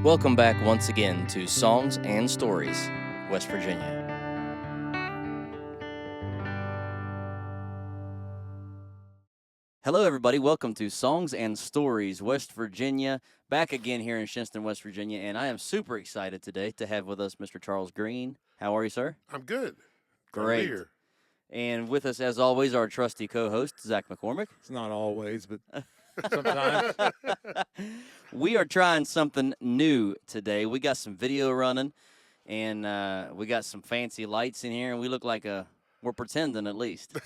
Welcome back once again to Songs and Stories, West Virginia. Hello, everybody. Welcome to Songs and Stories, West Virginia. Back again here in Shinston, West Virginia, and I am super excited today to have with us Mr. Charles Green. How are you, sir? I'm good. Glad to be Great. here. And with us, as always, our trusty co-host, Zach McCormick. It's not always, but sometimes. We are trying something new today. We got some video running, and we got some fancy lights in here, and we look like we're pretending at least.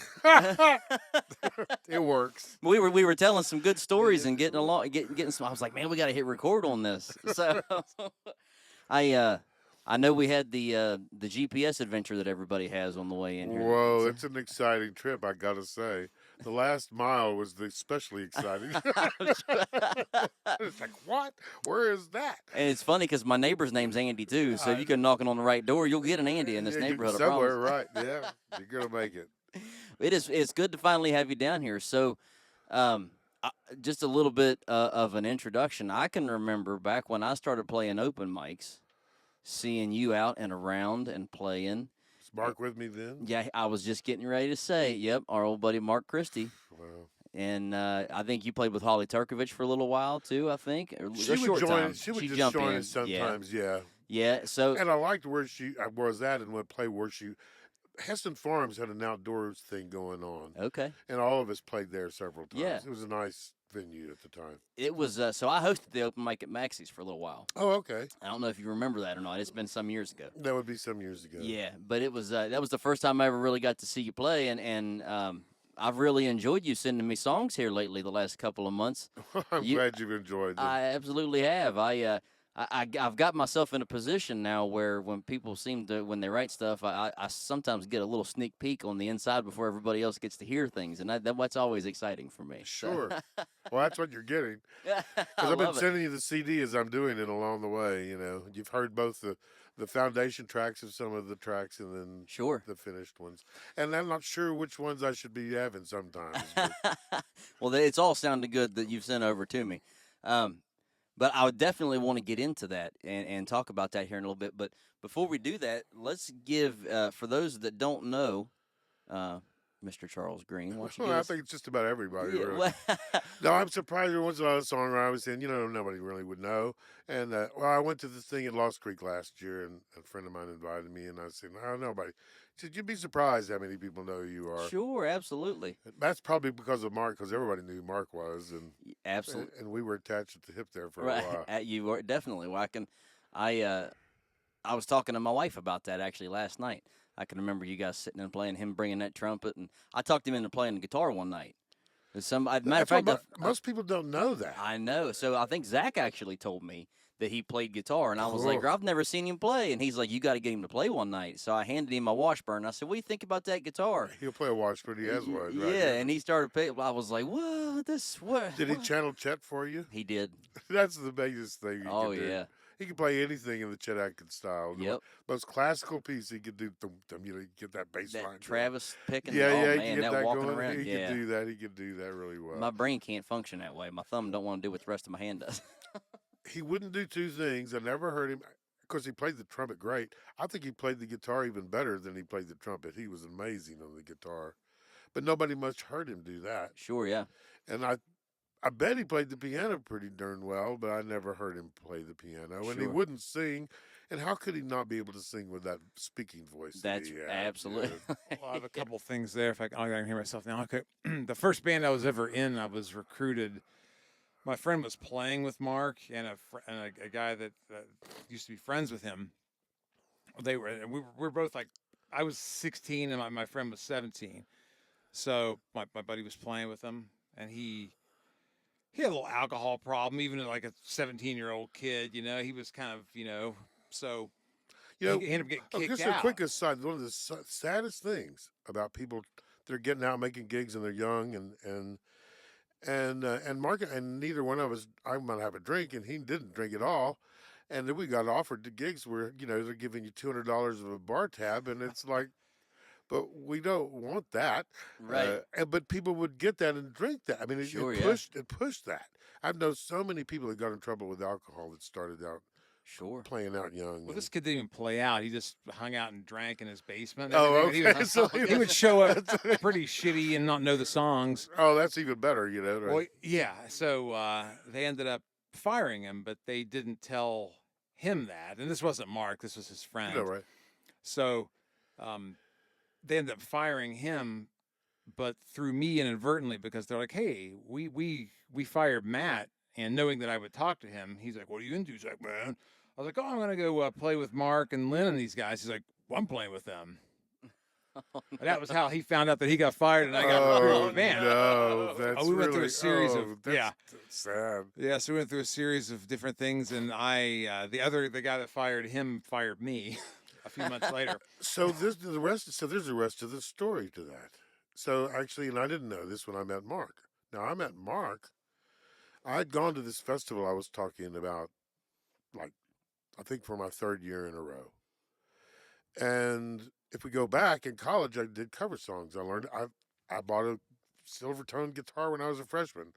It works. We were telling some good stories and getting along, getting some. I was like, man, we got to hit record on this. So I know we had the GPS adventure that everybody has on the way in here. Whoa, it's an exciting trip, I gotta say. The last mile was especially exciting. It's like, what? Where is that? And it's funny because my neighbor's name's Andy too. So if you go knocking on the right door, you'll get an Andy in this neighborhood. Somewhere, right? Yeah, you're gonna make it. It's good to finally have you down here. So, just a little bit of an introduction. I can remember back when I started playing open mics, seeing you out and around and playing. Is Mark with me then? Yeah, I was just getting ready to say, yep, our old buddy Mark Christie. Wow. And I think you played with Holly Turkovich for a little while too. I think She would join. She would just jump join in. us sometimes. Yeah. Yeah. So And I liked where she was at and would play where she. Heston Farms had an outdoors thing going on. okay. And all of us played there several times. Yeah. It was a nice venue at the time. It was so I hosted the open mic at Maxie's for a little while. Oh, okay. I don't know if you remember that or not. It's been some years ago. That would be some years ago. Yeah, but it was that was the first time I ever really got to see you play, and I've really enjoyed you sending me songs here lately the last couple of months. I'm glad you've enjoyed them. I absolutely have. I've got myself in a position now where when people when they write stuff, I sometimes get a little sneak peek on the inside before everybody else gets to hear things, and that's always exciting for me. Sure. Well, that's what you're getting. I Because I've been love it. sending you the CD as I'm doing it along the way. You know, you've heard both the foundation tracks of some of the tracks and then Sure. the finished ones. And I'm not sure which ones I should be having sometimes. But Well, it's all sounded good that you've sent over to me. But I would definitely want to get into that and talk about that here in a little bit. But before we do that, let's give, for those that don't know, Mr. Charles Green, why don't you well, give I us... think it's just about everybody. Yeah, Really. well, No, I'm surprised every once in a while a songwriter was saying, nobody really would know. And, well, I went to this thing at Lost Creek last year, and a friend of mine invited me, and I said, no, nobody. He said, you'd be surprised how many people know who you are. sure, absolutely. That's probably because of Mark, because everybody knew who Mark was, Absolutely. and we were attached at the hip there for a Right. while. You are definitely. Well, I was talking to my wife about that actually last night. I can remember you guys sitting and playing, him bringing that trumpet, and I talked him into playing the guitar one night. Matter of That's fact, what most people don't know that. I know. So I think Zach actually told me that he played guitar, and I was like, Cool. I've never seen him play. And he's like, you got to get him to play one night. So I handed him my Washburn. I said, what do you think about that guitar? He'll play a Washburn. He has one. Yeah, Right here. and he started playing. I was like, what? Did he channel Chet for you? He did. That's the biggest thing. He Oh, can do. yeah. He can play anything in the Chet Atkins style. Yep. Most classical piece, he could do. Get that bass line. That Travis picking. Yeah, oh, yeah, he man, can get that that walking going. around. He Yeah. can do that. He can do that really well. My brain can't function that way. My thumb don't want to do what the rest of my hand does. He wouldn't do two things. I never heard him. Of course, he played the trumpet great. I think he played the guitar even better than he played the trumpet. He was amazing on the guitar, but nobody much heard him do that. Sure, yeah. And I bet he played the piano pretty darn well, but I never heard him play the piano. And he Sure. wouldn't sing. And how could he not be able to sing with that speaking voice? That's he had? absolutely. Well, I have a couple things there. If I can hear myself now. Okay. The first band I was ever in, I was recruited. My friend was playing with Mark and a guy that used to be friends with him. We were both like, I was 16 and my friend was 17. So my buddy was playing with him, and he had a little alcohol problem, even like a 17-year-old kid. He was kind of so he ended up getting kicked just out. a quick aside. One of the saddest things about people, they're getting out making gigs and they're young and Mark and neither one of us. I'm gonna have a drink, and he didn't drink at all. And then we got offered the gigs where they're giving you $200 of a bar tab, and it's like, but we don't want that, Right. but people would get that and drink that. I mean, Sure, it yeah. pushed that. I've known so many people that got in trouble with alcohol that started out Sure. playing out young. Well, And, this kid didn't even play out. He just hung out and drank in his basement and oh, everything. And he okay. would So he would show up that's, pretty shitty and not know the songs. oh, that's even better, you know. Right? Well, yeah. So they ended up firing him, but they didn't tell him that. And this wasn't Mark. This was his You know, friend. right? So they ended up firing him, but through me inadvertently because they're like, "Hey, we fired Matt," and knowing that I would talk to him, he's like, "What are you into, Zach, man?" I was like, "Oh, I'm gonna go play with Mark and Lynn and these guys." He's like, well, "I'm playing with them." And that was how he found out that he got fired and I got recruited to Oh the band. no, that's we went through a really series oh, of that's sad. yeah. So we went through a series of different things, and the guy that fired him fired me a few months later. So this the rest. So there's the rest of the story to that. So actually, and I didn't know this when I met Mark. Now I met Mark. I'd gone to this festival I was talking about, like I think for my third year in a row. And if we go back in college, I did cover songs. I bought a silver tone guitar when I was a freshman,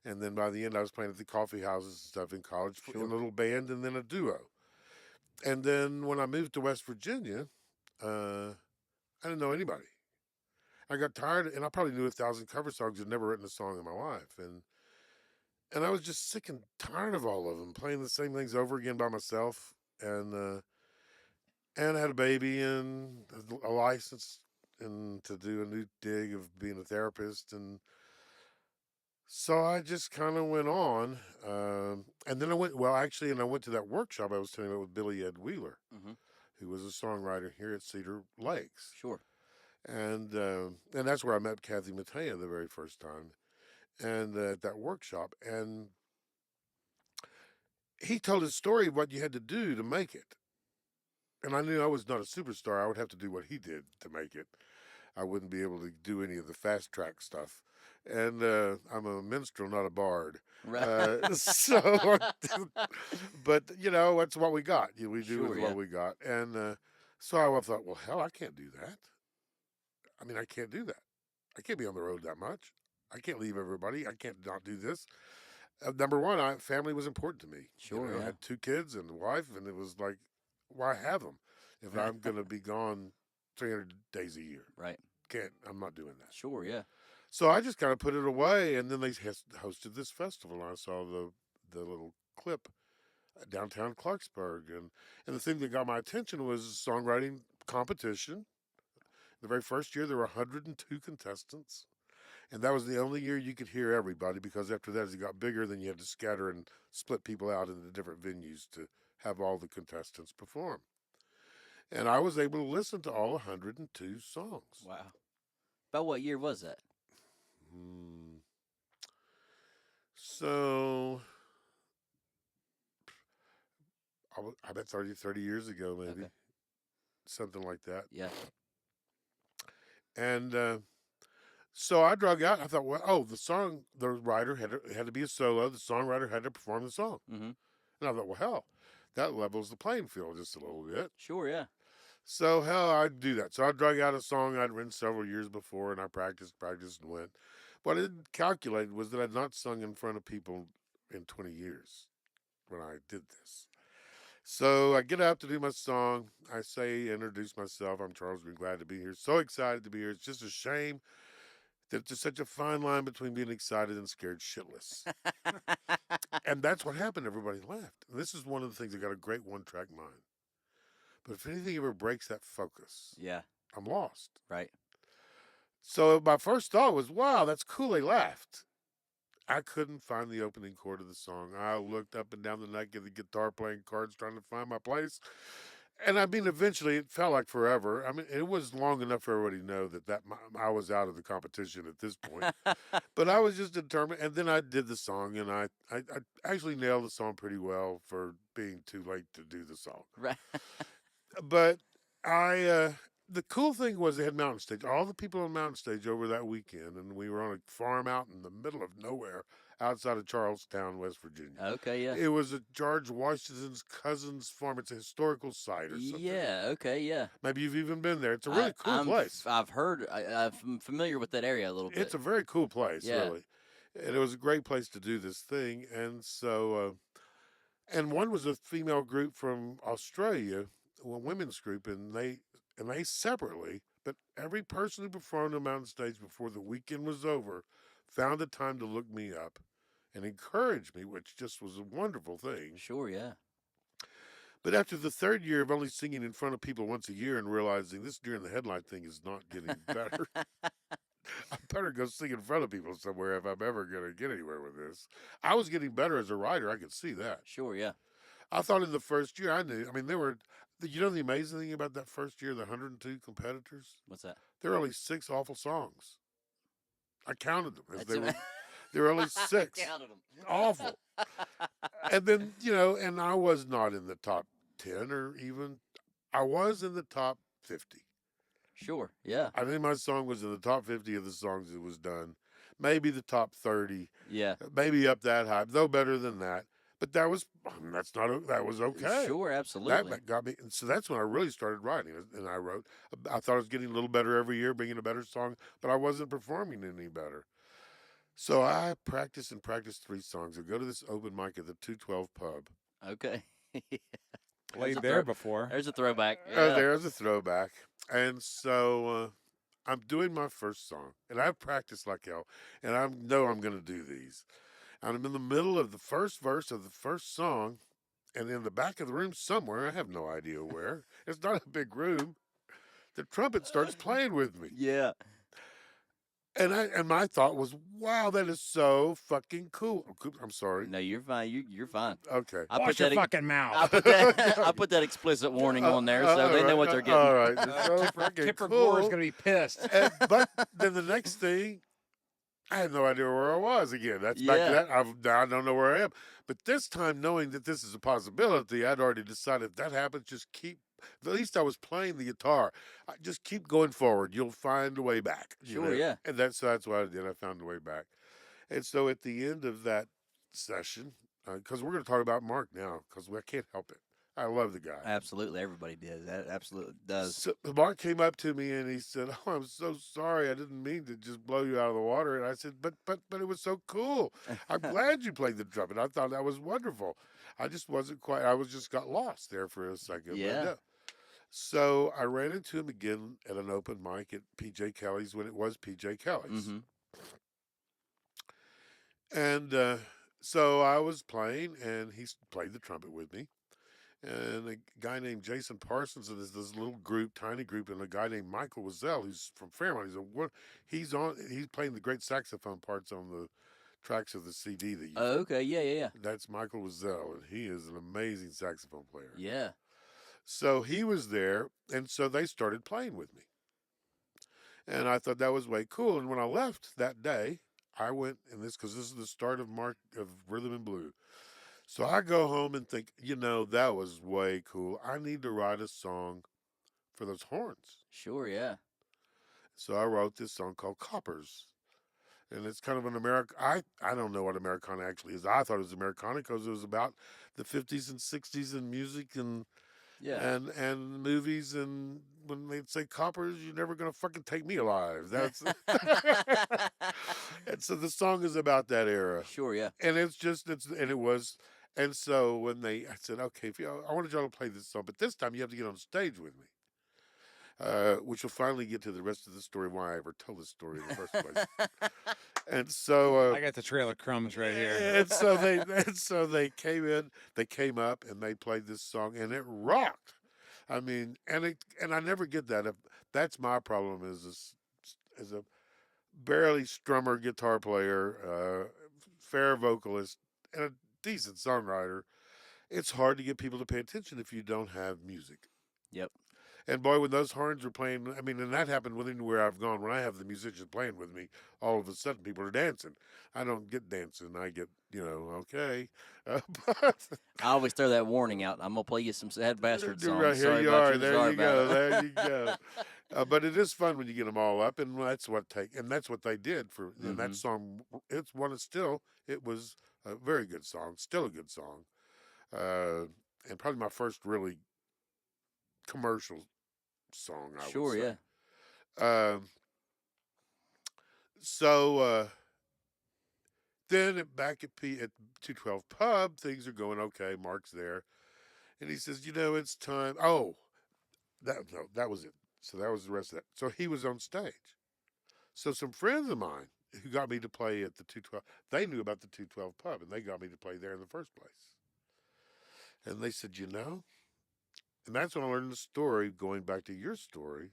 and then by the end, I was playing at the coffee houses and stuff in college in Sure. a little band, and then a duo. And then when I moved to West Virginia, I didn't know anybody. I got tired, and I probably knew 1,000 cover songs and never written a song in my life, and I was just sick and tired of all of them, playing the same things over again by myself, and I had a baby and a license and to do a new dig of being a therapist, and so I just kind of went on, and then I went well actually, and I went to that workshop I was telling you about with Billy Ed Wheeler, Hmm. who was a songwriter here at Cedar Lakes, Sure. and that's where I met Kathy Mattea the very first time, and at that workshop, and he told his story of what you had to do to make it. And I knew I was not a superstar. I would have to do what he did to make it. I wouldn't be able to do any of the fast track stuff. And I'm a minstrel, not a bard. Right. So, but you know, that's what we got. We do Sure. with Yeah. what we got. And so I thought, well, hell, I can't do that. I mean, I can't do that. I can't be on the road that much. I can't leave everybody. I can't not do this. Number one, family was important to me. Sure. I Yeah. had 2 kids and a wife, and it was like, why have them if I'm going to be gone 300 days a year? Right. I'm not doing that. Sure. Yeah. So I just kind of put it away, and then they hosted this festival, and I saw the little clip downtown Clarksburg, and the thing that got my attention was a songwriting competition. The very first year, there were 102 contestants. And that was the only year you could hear everybody, because after that, as it got bigger, then you had to scatter and split people out into different venues to have all the contestants perform. And I was able to listen to all 102 songs. Wow. About what year was that? Hmm. So, I bet 30 years ago, maybe. Okay. Something like that. Yeah. And so I drug out. I thought, well, oh, the writer had to be a solo. The songwriter had to perform the song. Mm-hmm. And I thought, well, hell, that levels the playing field just a little bit. Sure. Yeah. So, hell, I'd do that. So I drug out a song I'd written several years before, and I practiced, and went. What I didn't calculate was that I'd not sung in front of people in 20 years when I did this. So I get out to do my song. I introduce myself. I'm Charles Green, glad to be here. So excited to be here. It's just a shame that there's such a fine line between being excited and scared shitless. And that's what happened. Everybody laughed. And this is one of the things that got a great one-track mind. But if anything ever breaks that focus, Yeah. I'm lost. Right. So my first thought was, wow, that's cool. They laughed. I couldn't find the opening chord of the song. I looked up and down the night of the guitar playing cards trying to find my place. And I mean, eventually it felt like forever. I mean, it was long enough for everybody to know that I was out of the competition at this point. But I was just determined. And then I did the song, and I actually nailed the song pretty well for being too late to do the song. Right. But the cool thing was they had Mountain Stage. All the people on Mountain Stage over that weekend, and we were on a farm out in the middle of nowhere outside of Charlestown, West Virginia. Okay. Yeah. It was a George Washington's cousin's farm. It's a historical site or something. Yeah. Okay. Yeah. Maybe you've even been there. It's a really cool place. I've heard. I'm familiar with that area a little bit. It's a very cool place, Yeah. really. And it was a great place to do this thing. And so, and one was a female group from Australia, a women's group, and they separately, but every person who performed on Mountain Stage before the weekend was over found the time to look me up and encourage me, which just was a wonderful thing. Sure, yeah. But after the third year of only singing in front of people once a year and realizing this deer in the headlight thing is not getting better, I better go sing in front of people somewhere if I'm ever going to get anywhere with this. I was getting better as a writer. I could see that. Sure, yeah. I thought in the first year I knew. I mean, there were, you know, the amazing thing about that first year, the 102 competitors, What's that? there were only 6 awful songs. I counted them as That's there were only I 6 counted them. awful. And then, and I was not in the top 10 or even, I was in the top 50. Sure, yeah. I think my song was in the top 50 of the songs that was done. Maybe the top 30, Yeah. maybe up that high, though better than that. But that was, that was okay. Sure, That absolutely. got me. And so that's when I really started writing. And I wrote, I thought I was getting a little better every year, bringing a better song, but I wasn't performing any better. So I practiced and practiced 3 songs. I go to this open mic at the 212 pub. Okay. Played a there throw- before. There's a throwback. Yeah. There's a throwback. And so I'm doing my first song, and I've practiced like hell, and I know I'm going to do these. And I'm in the middle of the first verse of the first song, and in the back of the room somewhere, I have no idea where, it's not a big room, the trumpet starts playing with me. Yeah. And my thought was, wow, that is so fucking cool. I'm sorry. No, you're fine. You're fine. Okay. I Wash put your that. fucking I mouth. put that. I put that explicit warning on there, so they know what they're getting. All right. It's so fucking Tipper Gore is cool. gonna be pissed. But then the next thing, I had no idea where I was again. That's back to Yeah. that. I don't know where I am. But this time, knowing that this is a possibility, I'd already decided if that happens, just keep. At least I was playing the guitar. Just keep going forward. You'll find a way back. Sure, yeah. And that's what I did. I found a way back. And so at the end of that session, because we're going to talk about Mark now, because I can't help it. I love the guy. Absolutely, everybody does. That absolutely does. So Mark came up to me and he said, "Oh, I'm so sorry. I didn't mean to just blow you out of the water." And I said, "But it was so cool. I'm glad you played the trumpet. I thought that was wonderful. I just wasn't quite. I was just got lost there for a second." Yeah. No. So I ran into him again at an open mic at PJ Kelly's when it was PJ Kelly's, Mm-hmm. and so I was playing and he played the trumpet with me. And a guy named Jason Parsons, and there's this little group, tiny group, and a guy named Michael Wazell, who's from Fairmont. He's playing the great saxophone parts on the tracks of the CD that you. Oh, okay. Yeah. That's Michael Wazell, and he is an amazing saxophone player. Yeah. So he was there, and so they started playing with me, and I thought that was way cool. And when I left that day, I went because this is the start of Rhythm and Blue. So I go home and think, that was way cool. I need to write a song for those horns. Sure. Yeah. So I wrote this song called Coppers. And it's kind of an I don't know what Americana actually is. I thought it was Americana because it was about the 50s and 60s and music and Yeah. and movies, and when they'd say coppers, you're never gonna fucking take me alive. That's and so the song is about that era. Sure. Yeah. And it was, and so when I said, okay, I wanted y'all to play this song, but this time you have to get on stage with me, which will finally get to the rest of the story why I ever told this story in the first place. And so I got the trail of crumbs right here. and so they came up and they played this song and it rocked. I mean, and I never get that. That's my problem as a barely strummer guitar player, fair vocalist, and a decent songwriter. It's hard to get people to pay attention if you don't have music. Yep. And boy, when those horns are playing, I mean, and that happened with anywhere I've gone. When I have the musicians playing with me, all of a sudden people are dancing. I don't get dancing. I get, okay. But I always throw that warning out. I'm gonna play you some Sad Bastard songs. right here Sorry you about are. you. There Sorry you about go. it. There you go. But it is fun when you get them all up, and that's what they did for. And that song, it was a very good song, still a good song, and probably my first really commercial song. I Sure. would say. Yeah. So Then back at 212 Pub, things are going okay. Mark's there, and he says, it's time. Oh, that was it. So that was the rest of that. So he was on stage. So some friends of mine who got me to play at the 212, they knew about the 212 Pub, and they got me to play there in the first place. And they said, and that's when I learned the story. Going back to your story,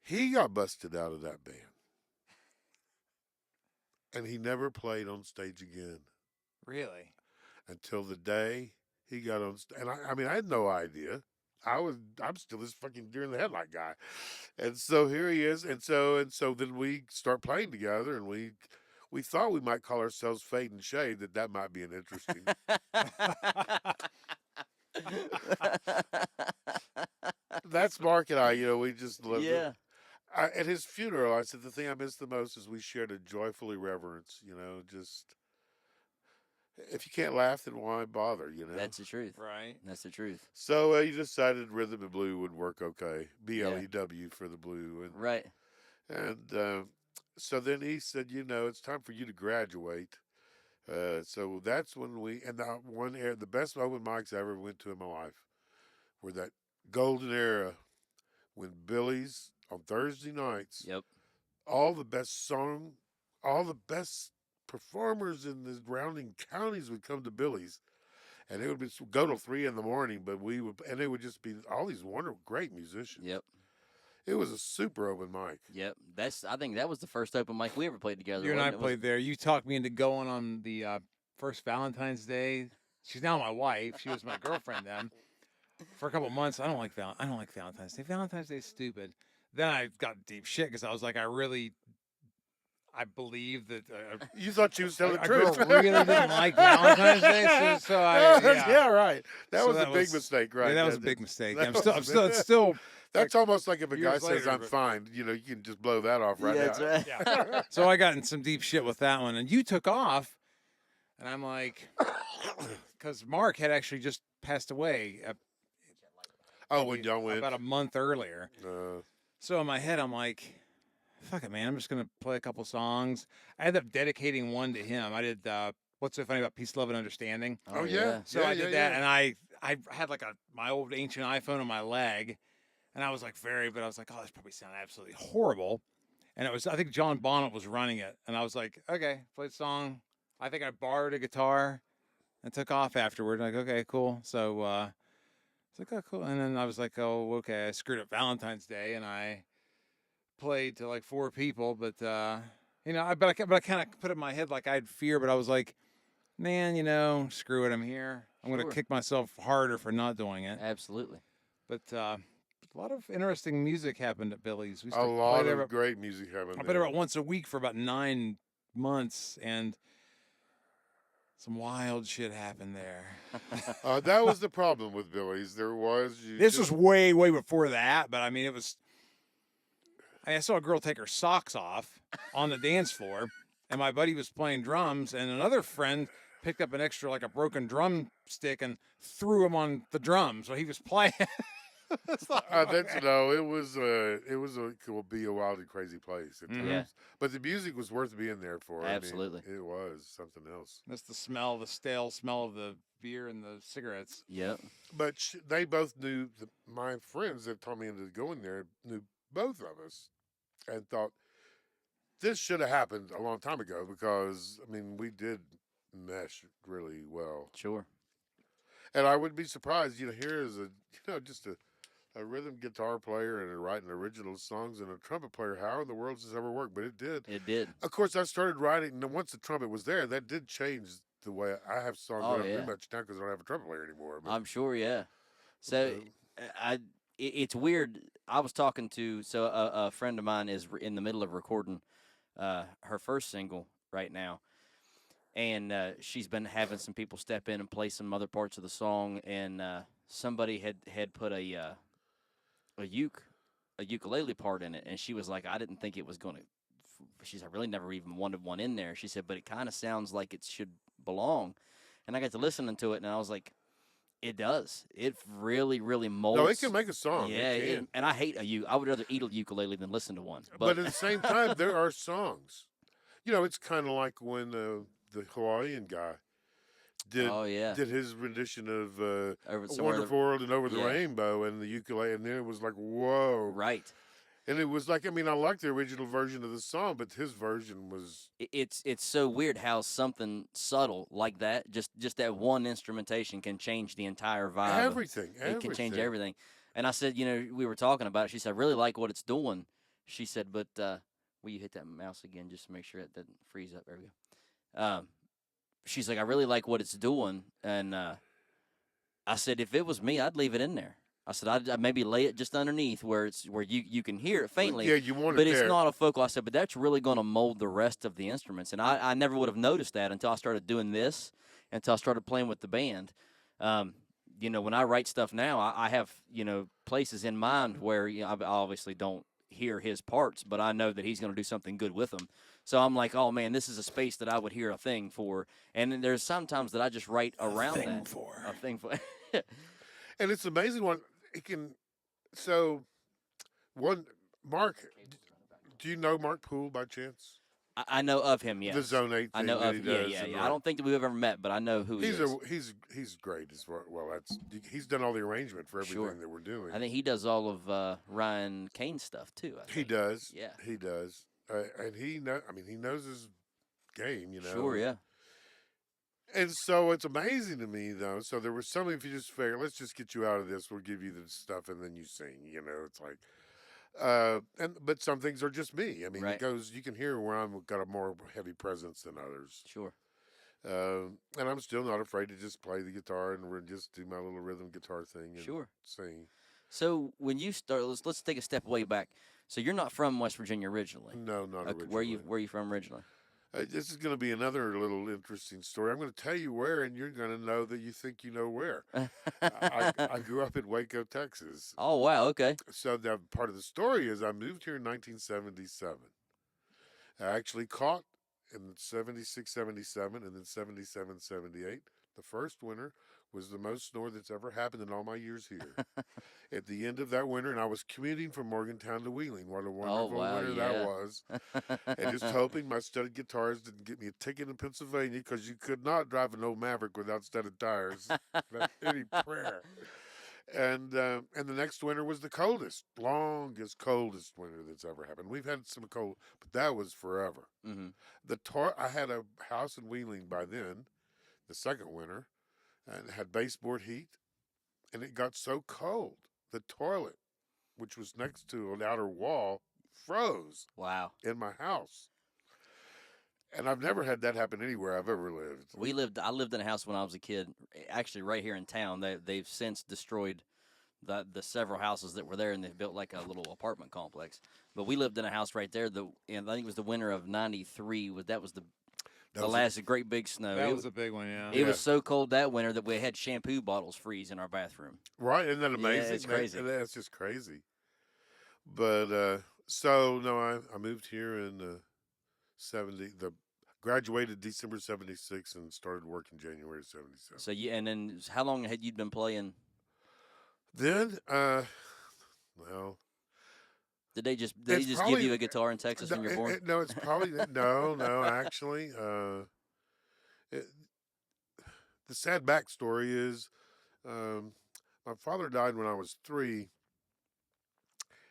he got busted out of that band, and he never played on stage again Really? until the day he got on stage. And I mean, I had no idea. I'm still this fucking deer in the headlight guy, and so here he is, and so then we start playing together, and we thought we might call ourselves Fade and Shade. That might be an interesting. That's Mark and I. We just lived it. Yeah. At his funeral, I said the thing I miss the most is we shared a joyful irreverence. Just if you can't laugh, then why bother? That's the truth. Right. That's the truth. So you decided rhythm and blue would work okay. BLEW for the blue, Right. and so then he said, it's time for you to graduate. So that's when the best open mics I ever went to in my life were that golden era when Billy's on Thursday nights. Yep. All the best performers in the surrounding counties would come to Billy's, and it would go till 3 a.m, but it would just be all these wonderful, great musicians. Yep. It was a super open mic. Yep. I think that was the first open mic we ever played together. You and I wasn't it? played there. You talked me into going on the first Valentine's Day. She's now my wife. She was my girlfriend then. For a couple months, I don't like Valentine's Day. Valentine's Day is stupid. Then I got deep shit because I was like, I believe that You thought she was telling the a girl truth. really didn't like Valentine's Day, so Yeah, right. That So was that a big was- mistake, right? Yeah, that was a That- big mistake. that I'm was still, a I'm still, big- it's still. That's almost like if a guy years says later, I'm but- fine, you can just blow that off right Yeah, now. that's right. Yeah. So I got in some deep shit with that one, and you took off, and I'm like, because Mark had actually just passed away Oh, when y'all went. about a month earlier. Uh, So in my head, I'm like, fuck it, man. I'm just gonna play a couple songs. I ended up dedicating one to him. I did What's So Funny About Peace, Love, and Understanding. Oh, yeah. So I did that, and I had like my old ancient iPhone on my leg, and I was like but I was like, oh, this probably sounded absolutely horrible. And I think John Bonnet was running it, and I was like, okay, play the song. I think I borrowed a guitar and took off afterward. Like, okay, cool. So it's like, oh, cool. And then I was like, oh, okay, I screwed up Valentine's Day, and I played to like 4 people, but I kind of put it in my head like I had fear, but I was like, man, screw it, I'm here. I'm Sure. gonna kick myself harder for not doing it. Absolutely. But a lot of interesting music happened at Billy's. We used a to lot play there of about, great music happened I played there. there about once a week for about 9 months, and some wild shit happened there. That was the problem with Billy's. There was. This was way, way before that, but I mean, I saw a girl take her socks off on the dance floor, and my buddy was playing drums, and another friend picked up an extra, like a broken drum stick, and threw him on the drums. So he was playing. It's like, okay. It will be a wild and crazy place at times. Yeah. But the music was worth being there for. Absolutely. I mean, it was something else. That's the stale smell of the beer and the cigarettes. Yep. But they both knew, my friends that taught me into going there knew both of us and thought this should have happened a long time ago because, I mean, we did mesh really well. Sure. And I wouldn't be surprised, here is just a rhythm guitar player and writing original songs and a trumpet player. How in the world does this ever work? But it did. It did. Of course, I started writing, and once the trumpet was there, that did change the way I have songs Oh, that I yeah. pretty much now because I don't have a trumpet player anymore. But, I'm sure. Yeah. So it's weird. I was talking to a friend of mine is in the middle of recording her first single right now, and she's been having some people step in and play some other parts of the song, and somebody had put a ukulele part in it, and she was like, I didn't think it was going to. She's I really never even wanted one in there. She said, but it kind of sounds like it should belong, and I got to listening to it, and I was like, it does. It really, really molds. no, it can make a song. Yeah, it can. and I hate I would rather eat a ukulele than listen to one. But at the same time, there are songs. it's kind of like when the Hawaiian guy did Oh yeah, did his rendition of over A somewhere. Wonderful World and Over the Yeah, Rainbow and the ukulele, and then it was like, whoa. right. And it was like, I mean, I like the original version of the song, but his version was It's so weird how something subtle like that, just that one instrumentation, can change the entire vibe. everything, It can change everything. everything. And I said, we were talking about it. She said, I really like what it's doing. She said, but will you hit that mouse again just to make sure it doesn't freeze up? There we go. She's like, I really like what it's doing, and I said, if it was me, I'd leave it in there. I said, I'd maybe lay it just underneath where you can hear it Well, faintly, yeah, you want it but it's there. not a focal. I said, but that's really going to mold the rest of the instruments, and I never would have noticed that until I started doing this, until I started playing with the band. Um, when I write stuff now, I have places in mind where I obviously don't hear his parts, but I know that he's going to do something good with them. So I'm like, oh man, this is a space that I would hear a thing for, and then there's sometimes that I just write around thing that. for. A thing for. And it's amazing what it can. So, one, Mark, do you know Mark Poole by chance? I know of him, The yes. Zone 8 I thing know that of he yeah, does. yeah, and yeah. I don't think that we've ever met, but I know who he he's is. he's great as well. Well, he's done all the arrangement for everything Sure. that we're doing. I think he does all of Ryan Kane's stuff too. I He think. does. Yeah. He does. And I mean, he knows his game. Sure. Yeah. And so it's amazing to me, though. So there was something, if you just figure, let's just get you out of this, we'll give you the stuff, and then you sing. It's like, but some things are just me. I mean, Right. you can hear where I've got a more heavy presence than others. Sure. And I'm still not afraid to just play the guitar and just do my little rhythm guitar thing and Sure. sing. So when you start, let's take a step way back. So you're not from West Virginia originally. No, not Okay, originally. where you from originally? This is going to be another little interesting story. I'm going to tell you where, and you're going to know that you think you know where. I grew up in Waco, Texas. Oh wow. Okay. So the part of the story is I moved here in 1977. I actually caught in 76, 77, and then 77, 78. The first winter was the most snow that's ever happened in all my years here. At the end of that winter, and I was commuting from Morgantown to Wheeling. What a wonderful wow, winter yeah. that was. And just hoping my studded guitars didn't get me a ticket in Pennsylvania because you could not drive an old Maverick without studded tires. That's any prayer. And the next winter was the longest, coldest winter that's ever happened. We've had some cold, but that was forever. Mm-hmm. I had a house in Wheeling by then, the second winter, and it had baseboard heat, and it got so cold the toilet, which was next to an outer wall, froze Wow. in my house. And I've never had that happen anywhere I've ever lived. I lived in a house when I was a kid, actually right here in town. They've since destroyed the several houses that were there, and they've built like a little apartment complex. But we lived in a house right there. And I think it was the winter of '93. That was the last great big snow. That was a big one, yeah. It was so cold that winter that we had shampoo bottles freeze in our bathroom. Right? Isn't that Yeah, amazing? it's crazy. That's just crazy. But so no, I moved here in 70. Graduated December 76 and started working January 77. So and then how long had you been playing? Then, well, Did they just it's give probably- you a guitar in Texas when you're born? No, it's probably no. Actually, the sad backstory is my father died when I was 3,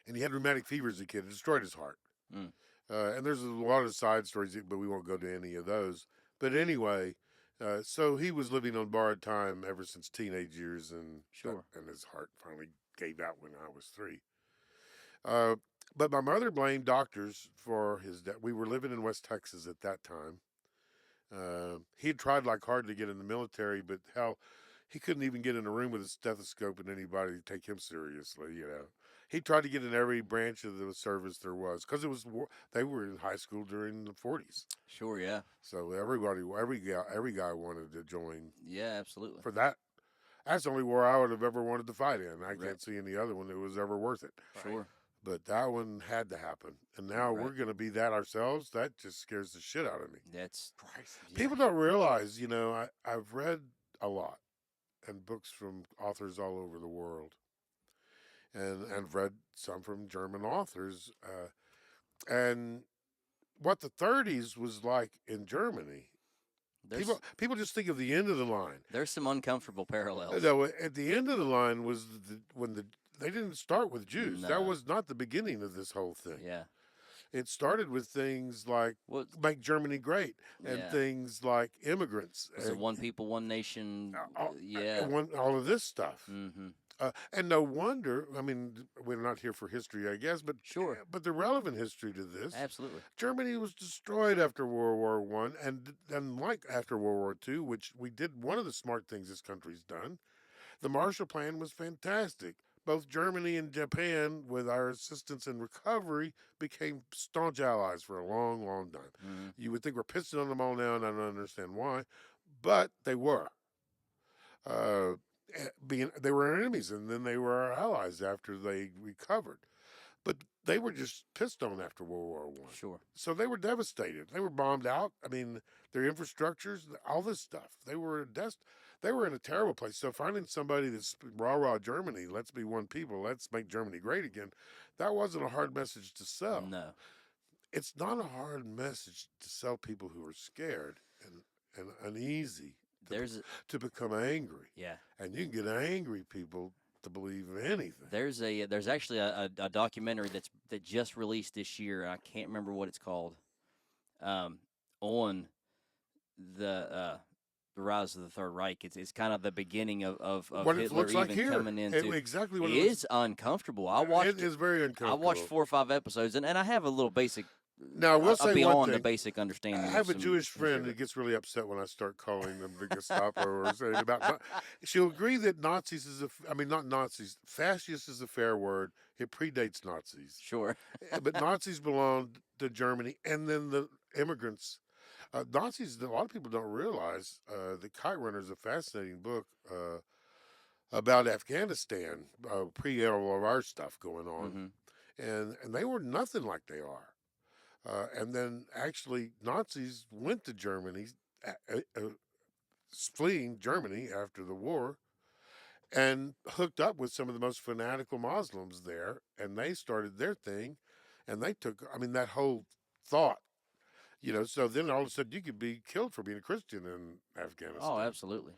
and he had rheumatic fever as a kid. It destroyed his heart. Mm. And there's a lot of side stories, but we won't go to any of those. But anyway, so he was living on borrowed time ever since teenage years, and Sure. and his heart finally gave out when I was 3. But my mother blamed doctors for his death. We were living in West Texas at that time. He had tried like hard to get in the military, but hell, he couldn't even get in a room with a stethoscope and anybody to take him seriously. He tried to get in every branch of the service there was because they were in high school during the 40s. Sure, yeah. So every guy wanted to join Yeah, absolutely. for that. That's the only war I would have ever wanted to fight in. I Right. can't see any other one that was ever worth it. Sure. But that one had to happen. And now Right. we're going to be that ourselves. That just scares the shit out of me. That's yeah. People don't realize, I've read a lot and books from authors all over the world. And read some from German authors. And what the 30s was like in Germany. There's People just think of the end of the line. there's some uncomfortable parallels. No, at the end of the line was when they didn't start with Jews. That No. was not the beginning of this whole thing. Yeah. It started with things like Well, make Germany great and yeah. things like immigrants Was it one people, one nation? Yeah. all of this stuff. Mm-hmm. And no wonder. I mean, we're not here for history, I guess, Sure. but the relevant history to this. Absolutely. Germany was destroyed after World War One, and like after World War Two, which we did. One of the smart things this country's done. The Marshall Plan was fantastic. Both Germany and Japan, with our assistance in recovery, became staunch allies for a long, long time. Mm-hmm. You would think we're pissing on them all now, and I don't understand why, but they were. Uh, they were our enemies, and then they were our allies after they recovered. But they were just pissed on after World War One, Sure. so they were devastated. They were bombed out. I mean, their infrastructures, all this stuff. They were in a terrible place. So finding somebody that's rah rah Germany, let's be one people, let's make Germany great again, that wasn't a hard message to sell. No. It's not a hard message to sell people who are scared and uneasy There's to become angry. yeah. And you can get angry people to believe anything. There's actually a documentary that just released this year. I can't remember what it's called. On the rise of the Third Reich. It's kind of the beginning of What it Hitler looks like even here. coming into. Exactly what It it looks. is uncomfortable. It is very I uncomfortable. watched 4 or 5 episodes, and I have a little basic. Now, I will say one beyond the thing. basic understanding. I of have a some Jewish friend shit. that gets really upset when I start calling them the Gestapo or saying about. She'll agree that Nazis is I mean, not Nazis. Fascist is a fair word. It predates Nazis, Sure. but Nazis belonged to Germany, and then the immigrants. Nazis. A lot of people don't realize. The Kite Runner is a fascinating book about Afghanistan, pre all of our stuff going on, Hmm. and they were nothing like they are. And then actually, Nazis went to Germany, fleeing Germany after the war, and hooked up with some of the most fanatical Muslims there, and they started their thing, and they took. I mean, that whole thought, So then all of a sudden, you could be killed for being a Christian in Afghanistan. Oh, absolutely.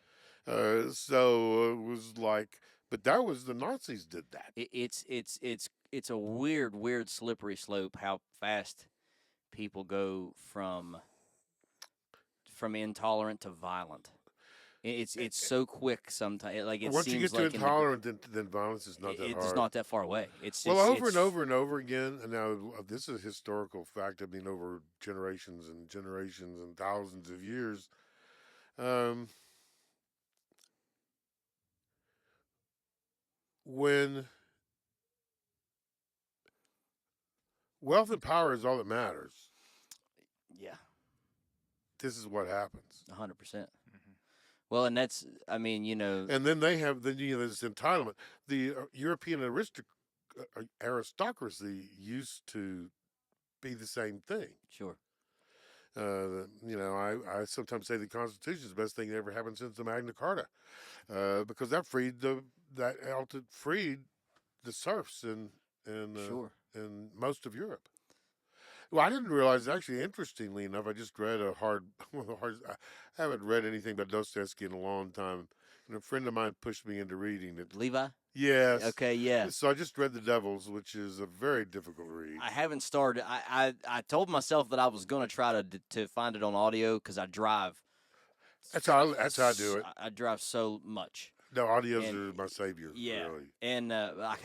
So it was like, but that was the Nazis did that. It's a weird slippery slope how fast people go from intolerant to violent. It's so quick sometimes. Like it Once you seems get to like intolerant, then violence is not that hard. it's not that far away. It's Well, it's, over it's, and over and over again. And now this is a historical fact. I mean, over generations and generations and thousands of years. Um, when wealth and power is all that matters, Yeah, this is what happens. 100%. Well, and that's And then they have this entitlement. The European aristocracy used to be the same thing. sure. I sometimes say the Constitution is the best thing that ever happened since the Magna Carta, because that freed freed the serfs Sure. in most of Europe. Well, I didn't realize. Actually, interestingly enough, I just read one of the hardest. I haven't read anything about Dostoevsky in a long time, and a friend of mine pushed me into reading it. Levi. Yes. Okay. Yeah. So I just read The Devils, which is a very difficult read. I haven't started. I told myself that I was going to try to find it on audio because I drive. That's how I do it. I drive so much. No, audios And- are my savior. Yeah, Really. and I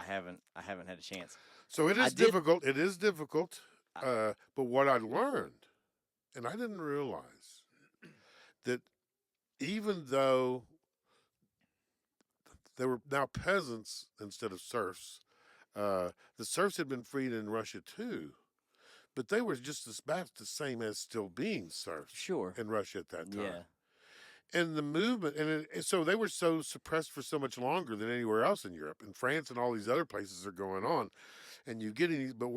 haven't had a chance. So it I is did- difficult. It is difficult. But what I learned, and I didn't realize, that even though they were now peasants instead of serfs, the serfs had been freed in Russia too, but they were just about the same as still being serfs Sure. in Russia at that time. Yeah. And the movement, so they were so suppressed for so much longer than anywhere else in Europe. And France and all these other places are going on, and you get any. But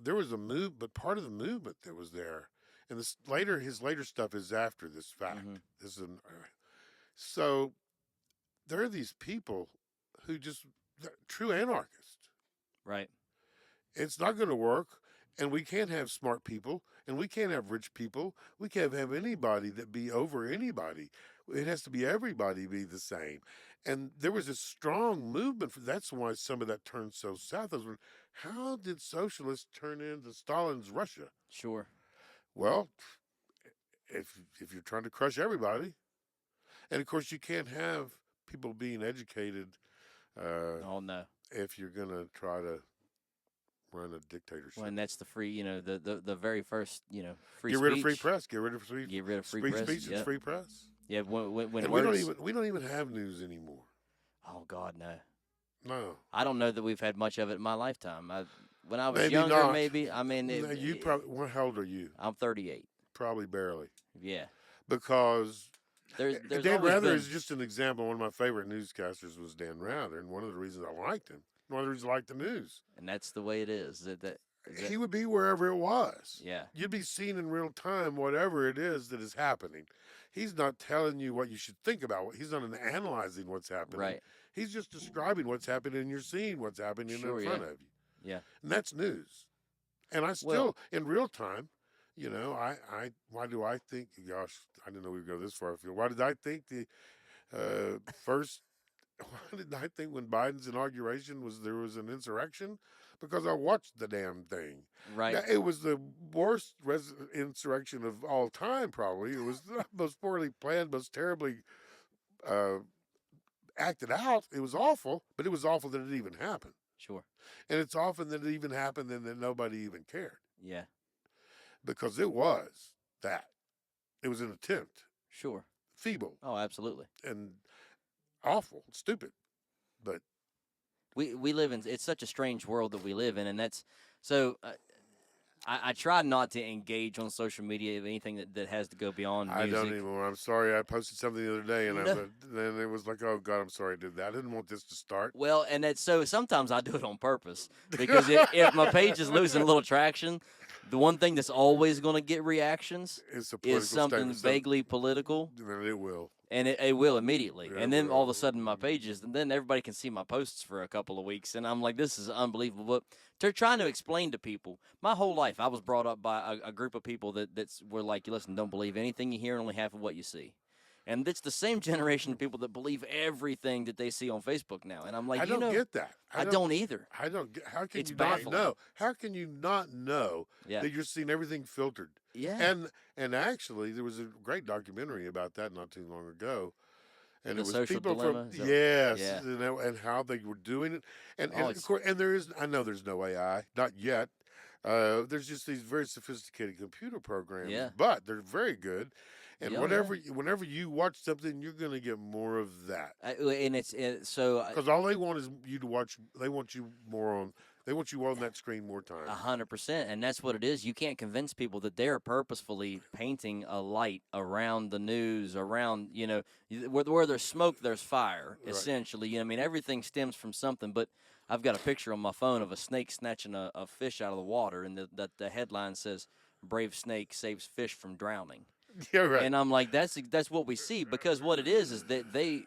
there was a move, but part of the movement that was there, and his later stuff is after this fact. Mhm. This is so there are these people who just true anarchists. Right. It's not going to work, And we can't have smart people, and we can't have rich people. We can't have anybody that be over anybody. It has to be everybody be the same. And there was a strong movement for that's why some of that turned so south. I was wondering, how did socialists turn into Stalin's Russia? Sure. Well, if you're trying to crush everybody, and of course you can't have people being educated Oh no. if you're going to try to run a dictatorship. Well, and that's the free, the very first, free Get speech. rid of free press. Get rid of Get rid of free free press. speech and Yep. free press. Yeah. When And words. we don't even have news anymore. Oh God, no. No, I don't know that we've had much of it in my lifetime. When I was maybe younger, not. maybe. I mean, No, you probably. How old are you? I'm 38. Probably barely. Yeah. Because There's Dan always Rather been. is just an example. One of my favorite newscasters was Dan Rather, and one of the reasons I liked him, one of the reasons I liked the news, And that's the way it is. he would be wherever it was. Yeah. You'd be seeing in real time whatever it is that is happening. He's not telling you what you should think about. He's not analyzing what's happening. Right. He's just describing what's happening, and you're seeing what's happening Sure, in front yeah. of you. Yeah. And that's news. And I still, Well- in real time, why do I think, gosh, I didn't know we would go this far afield. Why did I think why did I think when Biden's inauguration there was an insurrection? Because I watched the damn thing. Right. Now, it was the worst insurrection of all time, probably. It was the most poorly planned, most terribly uh, acted out. It was awful, but it was awful that it even happened. Sure. And it's often that it even happened and that nobody even cared. Yeah. Because it was that. It was an attempt. Sure. Feeble Oh, absolutely. and awful, stupid. But We live in. It's such a strange world that we live in, and that's so. I try not to engage on social media of anything that has to go beyond I music. don't anymore. I'm sorry. I posted something the other day, and No. then it was like, oh God, I'm sorry I did that. I didn't want this to start. Well, and that's so sometimes I do it on purpose because if my page is losing a little traction, the one thing that's always going to get reactions It's a political is something statement, vaguely political, then it will. and it will immediately. Yeah, And then it all of will. a sudden my pages, and then everybody can see my posts for a couple of weeks, and I'm like, this is unbelievable. But they're trying to explain to people. My whole life, I was brought up by a group of people that's were like, listen, don't believe anything you hear, and only half of what you see. And it's the same generation of people that believe everything that they see on Facebook now. And I'm like, I don't get that. I don't either. I don't get. How can It's you baffling. not know? How can you not know Yeah. that you're seeing everything filtered? Yeah. And actually, there was a great documentary about that not too long ago. And The it was Social people Dilemma? from Is that- yes, Yeah. and how they were doing it, and Oh, of it's- course, and there is. I know there's no AI, not yet. There's just these very sophisticated computer programs, Yeah. but they're very good. And Yeah, whenever you watch something, you're going to get more of that And so because all they want is you to watch. They want you more on. They want you on that screen more time. 100%, and that's what it is. You can't convince people that they're purposefully painting a light around the news, around where there's smoke, there's fire. Right. Essentially, I mean, everything stems from something. But I've got a picture on my phone of a snake snatching a fish out of the water, and the headline says, "Brave snake saves fish from drowning." Yeah, right. And I'm like, that's what we see, because what it is that they,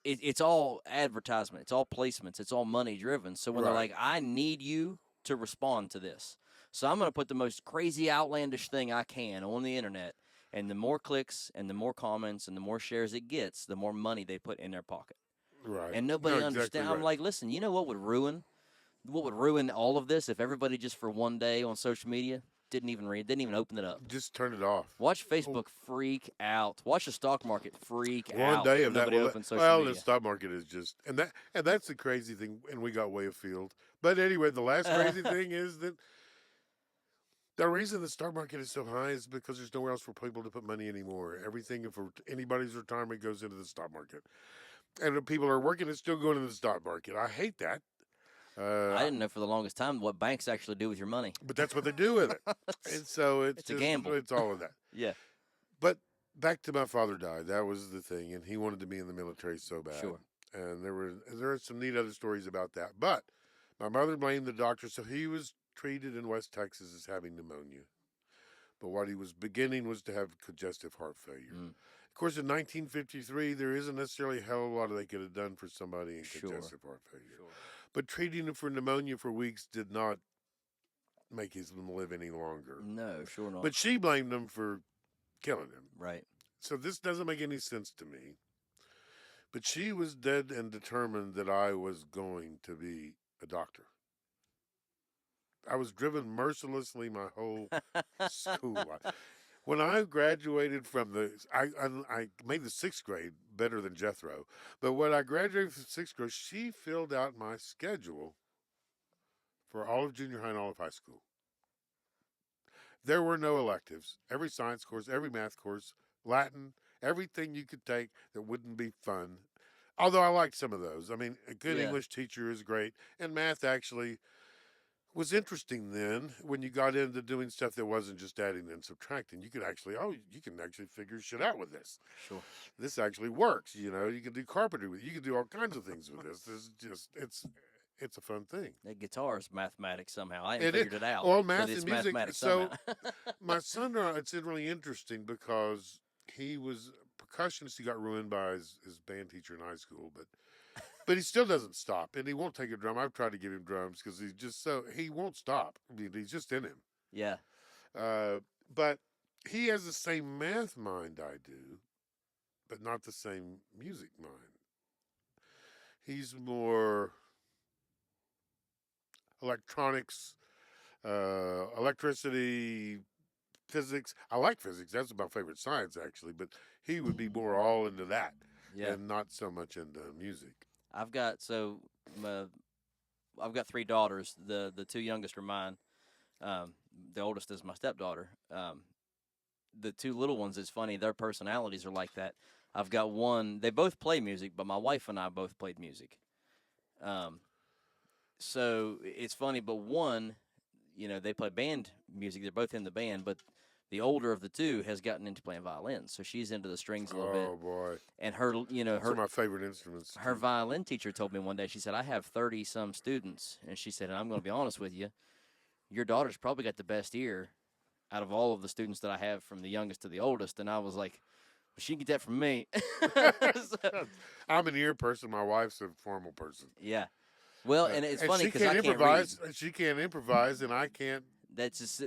it's all advertisement, it's all placements, it's all money driven. So when they're Right. like, I need you to respond to this, so I'm going to put the most crazy, outlandish thing I can on the internet, and the more clicks and the more comments and the more shares it gets, the more money they put in their pocket. Right. And nobody No, understands. exactly I'm right. like, listen, you know what would ruin all of this if everybody just for one day on social media didn't even open it up. Just turn it off. Watch Facebook freak out. Watch the stock market freak One out. day if of that. nobody Well, opens social well, media. the stock market is just, and that's the crazy thing. And we got way afield. But anyway, the last crazy thing is that the reason the stock market is so high is because there's nowhere else for people to put money anymore. Everything for anybody's retirement goes into the stock market, and if people are working, it's still going into the stock market. I hate that. I didn't know for the longest time what banks actually do with your money. But that's what they do with it, and so it's It's a just, gamble. It's all of that. Yeah, But back to my father died. That was the thing, and he wanted to be in the military so bad. Sure. And there are some neat other stories about that. But my mother blamed the doctor, so he was treated in West Texas as having pneumonia. But what he was beginning was to have congestive heart failure. Mm. Of course, in 1953, there isn't necessarily a hell of a lot they could have done for somebody in Sure. congestive heart failure. But treating him for pneumonia for weeks did not make him live any longer. No, sure not. But she blamed him for killing him. Right. So this doesn't make any sense to me. But she was dead and determined that I was going to be a doctor. I was driven mercilessly my whole school life. When I graduated from I made the sixth grade better than Jethro, but when I graduated from sixth grade, she filled out my schedule for all of junior high and all of high school. There were no electives. Every science course, every math course, Latin, everything you could take that wouldn't be fun. Although I liked some of those. I mean, a good Yeah. English teacher is great, and math actually was interesting then when you got into doing stuff that wasn't just adding and subtracting. You could actually, you can actually figure shit out with this. Sure. This actually works. You know, you can do carpentry with it. You can do all kinds of things with this. This is just, it's a fun thing. That guitar is mathematics somehow. I It ain't is. figured it out. Well, but math it's and music. mathematics So somehow. my son, it's really interesting because he was a percussionist. He got ruined by his band teacher in high school, but he still doesn't stop, and he won't take a drum. I've tried to give him drums because he won't stop. I mean, he's just in him. Yeah. But he has the same math mind I do, but not the same music mind. He's more electronics, electricity, physics. I like physics. That's my favorite science, actually. But he would be more all into that, Yeah. and not so much into music. I've got I've got three daughters. The two youngest are mine. The oldest is my stepdaughter. The two little ones, it's funny, their personalities are like that. I've got one, they both play music, but my wife and I both played music. So it's funny, but one, they play band music. They're both in the band, but the older of the two has gotten into playing violin. So she's into the strings a little bit. Oh boy, And her, those are my favorite instruments. her violin teacher told me one day, she said, I have 30 some students. And she said, and I'm going to be honest with you, your daughter's probably got the best ear out of all of the students that I have from the youngest to the oldest. And I was like, well, she can get that from me. So, I'm an ear person. My wife's a formal person. yeah. Well, and it's And funny she because I can't can't read. improvise. She can't improvise, and I can't. That's just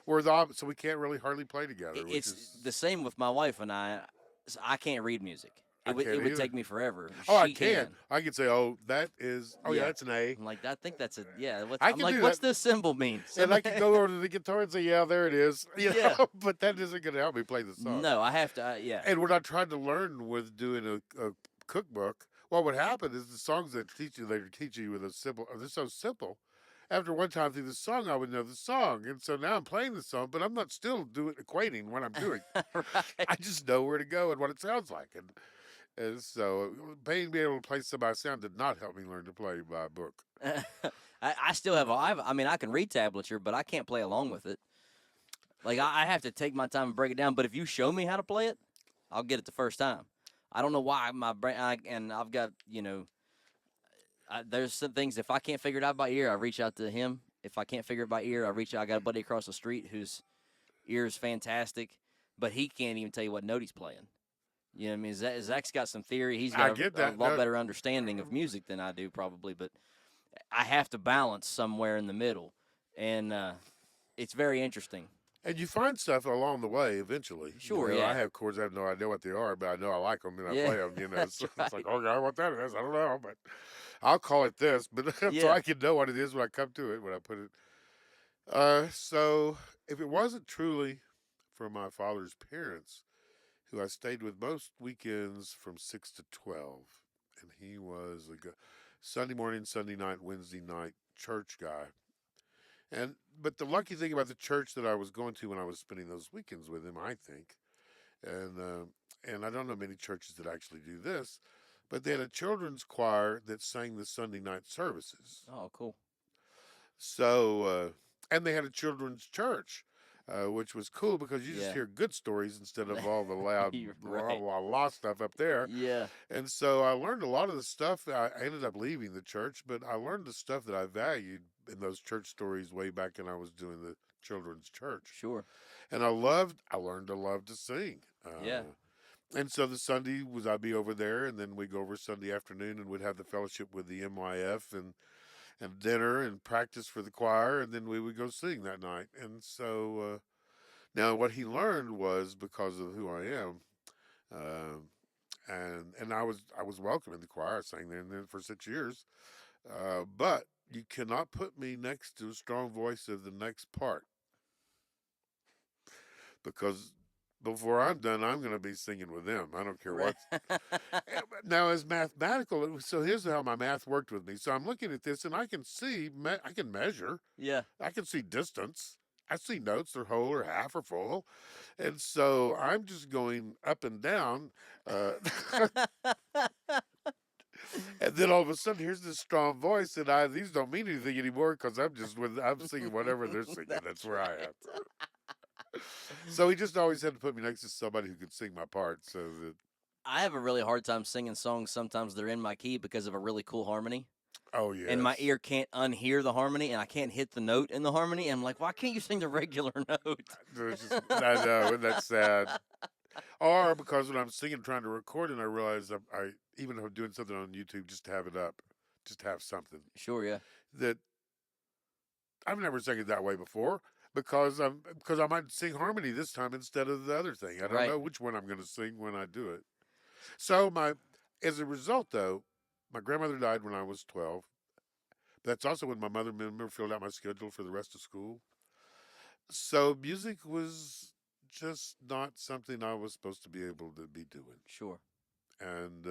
We're the opposite, so we can't really hardly play together. Which it's is, the same with my wife and I. So I can't read music. I It would can't it would either. take me forever. Oh, I She can. I can say, oh, that is. Oh, yeah, Yeah. that's an A. I'm like, I think that's a yeah. I I'm can like, do what's that. this symbol mean? And I can go over to the guitar and say, yeah, there it is. You know? Yeah. But that isn't going to help me play the song. No, I have to. Yeah. And what I tried to learn with doing a cookbook, what would happen is the songs that they teach you with a simple, they're so simple. After one time through the song, I would know the song, and so now I'm playing the song, but I'm not still equating what I'm doing. Right. I just know where to go and what it sounds like, and so being able to play by sound did not help me learn to play by book. I still have. I mean, I can read tablature, but I can't play along with it. Like I have to take my time and break it down. But if you show me how to play it, I'll get it the first time. I don't know why my brain. And I've got there's some things, if I can't figure it out by ear, I reach out to him. If I can't figure it by ear, I reach out. I got a buddy across the street whose ear is fantastic, but he can't even tell you what note he's playing. You know what I mean? Zach's got some theory. He's I got get a that. lot No. better understanding of music than I do, probably. But I have to balance somewhere in the middle, and it's very interesting. And you find stuff along the way eventually. Sure, you know, yeah. I have chords I have no idea what they are, but I know I like them and I Yeah, play them. You know, that's so right. it's like, oh yeah, what that is, I don't know, but I'll call it this. But so Yeah. I can know what it is when I come to it when I put it. So if it wasn't truly for my father's parents, who I stayed with most weekends from 6 to 12, and he was a Sunday morning, Sunday night, Wednesday night church guy. But the lucky thing about the church that I was going to when I was spending those weekends with him, I think, and I don't know many churches that actually do this, but they had a children's choir that sang the Sunday night services. Oh, cool. So, and they had a children's church, which was cool because you just Yeah. hear good stories instead of all the loud, You're right. la stuff up there. Yeah. And so I learned a lot of the stuff. I ended up leaving the church, but I learned the stuff that I valued in those church stories way back when I was doing the children's church. Sure. And I learned to love to sing. Yeah. And so the Sunday was I'd be over there, and then we'd go over Sunday afternoon and we'd have the fellowship with the MYF, and dinner and practice for the choir, and then we would go sing that night. And so now what he learned was because of who I am, um, and I was welcome in the choir. I sang there and then for 6 years, but you cannot put me next to a strong voice of the next part because before I'm done, I'm going to be singing with them. I don't care Right. what. Now, as mathematical, so here's how my math worked with me. So I'm looking at this, and I can see, I can measure, Yeah. I can see distance. I see notes, they're whole or half or full. And so I'm just going up and down. Uh, and then all of a sudden, here's this strong voice, and these don't mean anything anymore because I'm singing whatever they're singing. That's That's where I right. am. So he just always had to put me next to somebody who could sing my part. So that, I have a really hard time singing songs. Sometimes they're in my key because of a really cool harmony, oh, and my yes. ear can't unhear the harmony, and I can't hit the note in the harmony. And I'm like, why can't you sing the regular note? There's just, I know, and that's sad. Or because when I'm singing, trying to record, and I realize even if I'm doing something on YouTube, just to have it up, just to have something Sure, yeah. that I've never sang it that way before because I might sing harmony this time instead of the other thing. I don't Right. know which one I'm going to sing when I do it. So as a result, though, my grandmother died when I was 12. That's also when my mother member filled out my schedule for the rest of school. So music was just not something I was supposed to be able to be doing. Sure. And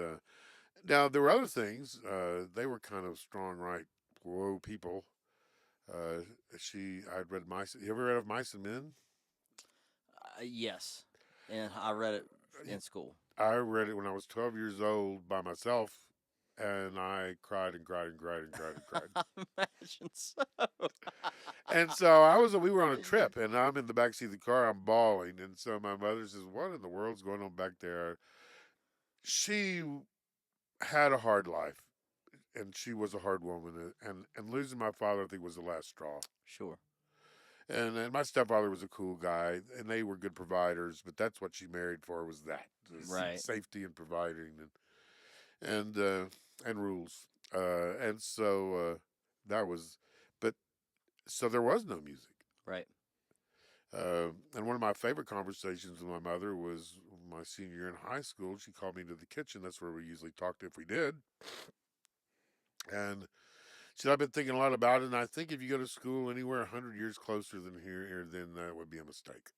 now there were other things. They were kind of strong, right? Whoa, people. Uh, I'd read Mice. You ever read of Mice and Men? Yes, and I read it in school. I read it when I was 12 years old by myself, and I cried and cried and cried and cried and cried. Imagine so. And so we were on a trip, and I'm in the backseat of the car, I'm bawling, and so my mother says, "What in the world's going on back there?" She had a hard life, and she was a hard woman, and losing my father, I think, was the last straw. Sure. And my stepfather was a cool guy, and they were good providers. But that's what she married for was that Right. safety and providing and rules. And so that was, but so there was no music. Right. And one of my favorite conversations with my mother was my senior year in high school. She called me into the kitchen. That's where we usually talked if we did. And she said, I've been thinking a lot about it, and I think if you go to school anywhere 100 years closer than here, then that would be a mistake.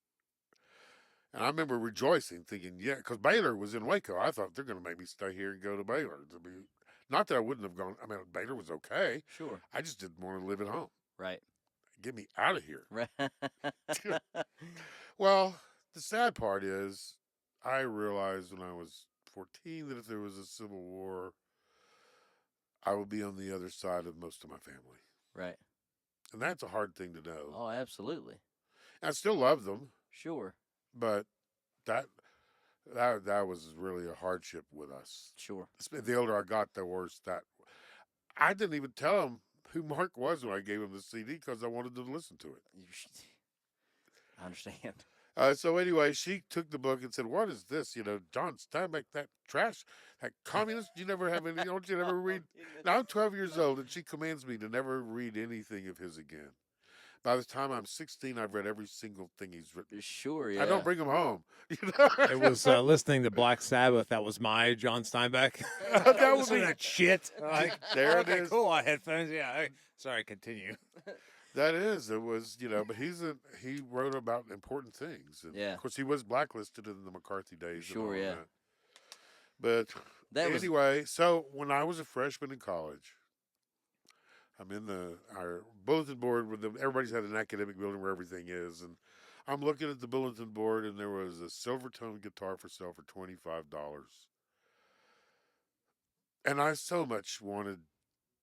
And I remember rejoicing, thinking, yeah, because Baylor was in Waco. I thought they're going to make me stay here and go to Baylor. Not that I wouldn't have gone. I mean, Baylor was okay. Sure. I just didn't want to live at home. Right. Get me out of here. Right. Well, the sad part is, I realized when I was 14 that if there was a civil war, I would be on the other side of most of my family. Right. And that's a hard thing to know. Oh, absolutely. I still love them, Sure. but that that was really a hardship with us. Sure. The older I got, the worse that. I didn't even tell him who Mark was when I gave him the CD because I wanted to listen to it. I understand. So anyway, she took the book and said, "What is this? You know, John Steinbeck, that trash, that communist. You never have any. Don't you never read?" Now I'm 12 years old, and she commands me to never read anything of his again. By the time I'm 16, I've read every single thing he's written. Sure. I Yeah. don't bring him home. You know? It was listening to Black Sabbath. That was my John Steinbeck. That would Listen to be that shit. Like, there. okay, It is. cool. I had headphones. Yeah. Sorry, continue. That is. It was. You know. But he wrote about important things. And Yeah. Of course, he was blacklisted in the McCarthy days. And Sure. all Yeah. That. But That was anyway, so when I was a freshman in college, I'm in our bulletin board with them. Everybody's had an academic building where everything is, and I'm looking at the bulletin board, and there was a Silvertone guitar for sale for $25. And I so much wanted.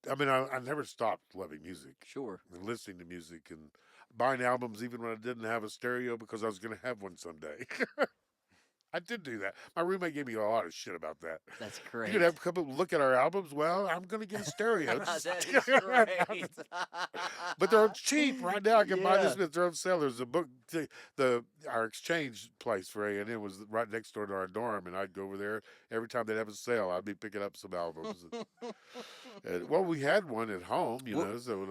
I mean, I never stopped loving music sure. and listening to music and buying albums even when I didn't have a stereo because I was going to have one someday. I did do that. My roommate gave me a lot of shit about that. That's You could great. have come up and look at our albums. Well, I'm going to get a stereo. That is great. But they're cheap right now. I can buy Yeah. this with their own sale. There's a book, our exchange place for A&M was right next door to our dorm, and I'd go over there every time they'd have a sale. I'd be picking up some albums. Well, we had one at home, What, so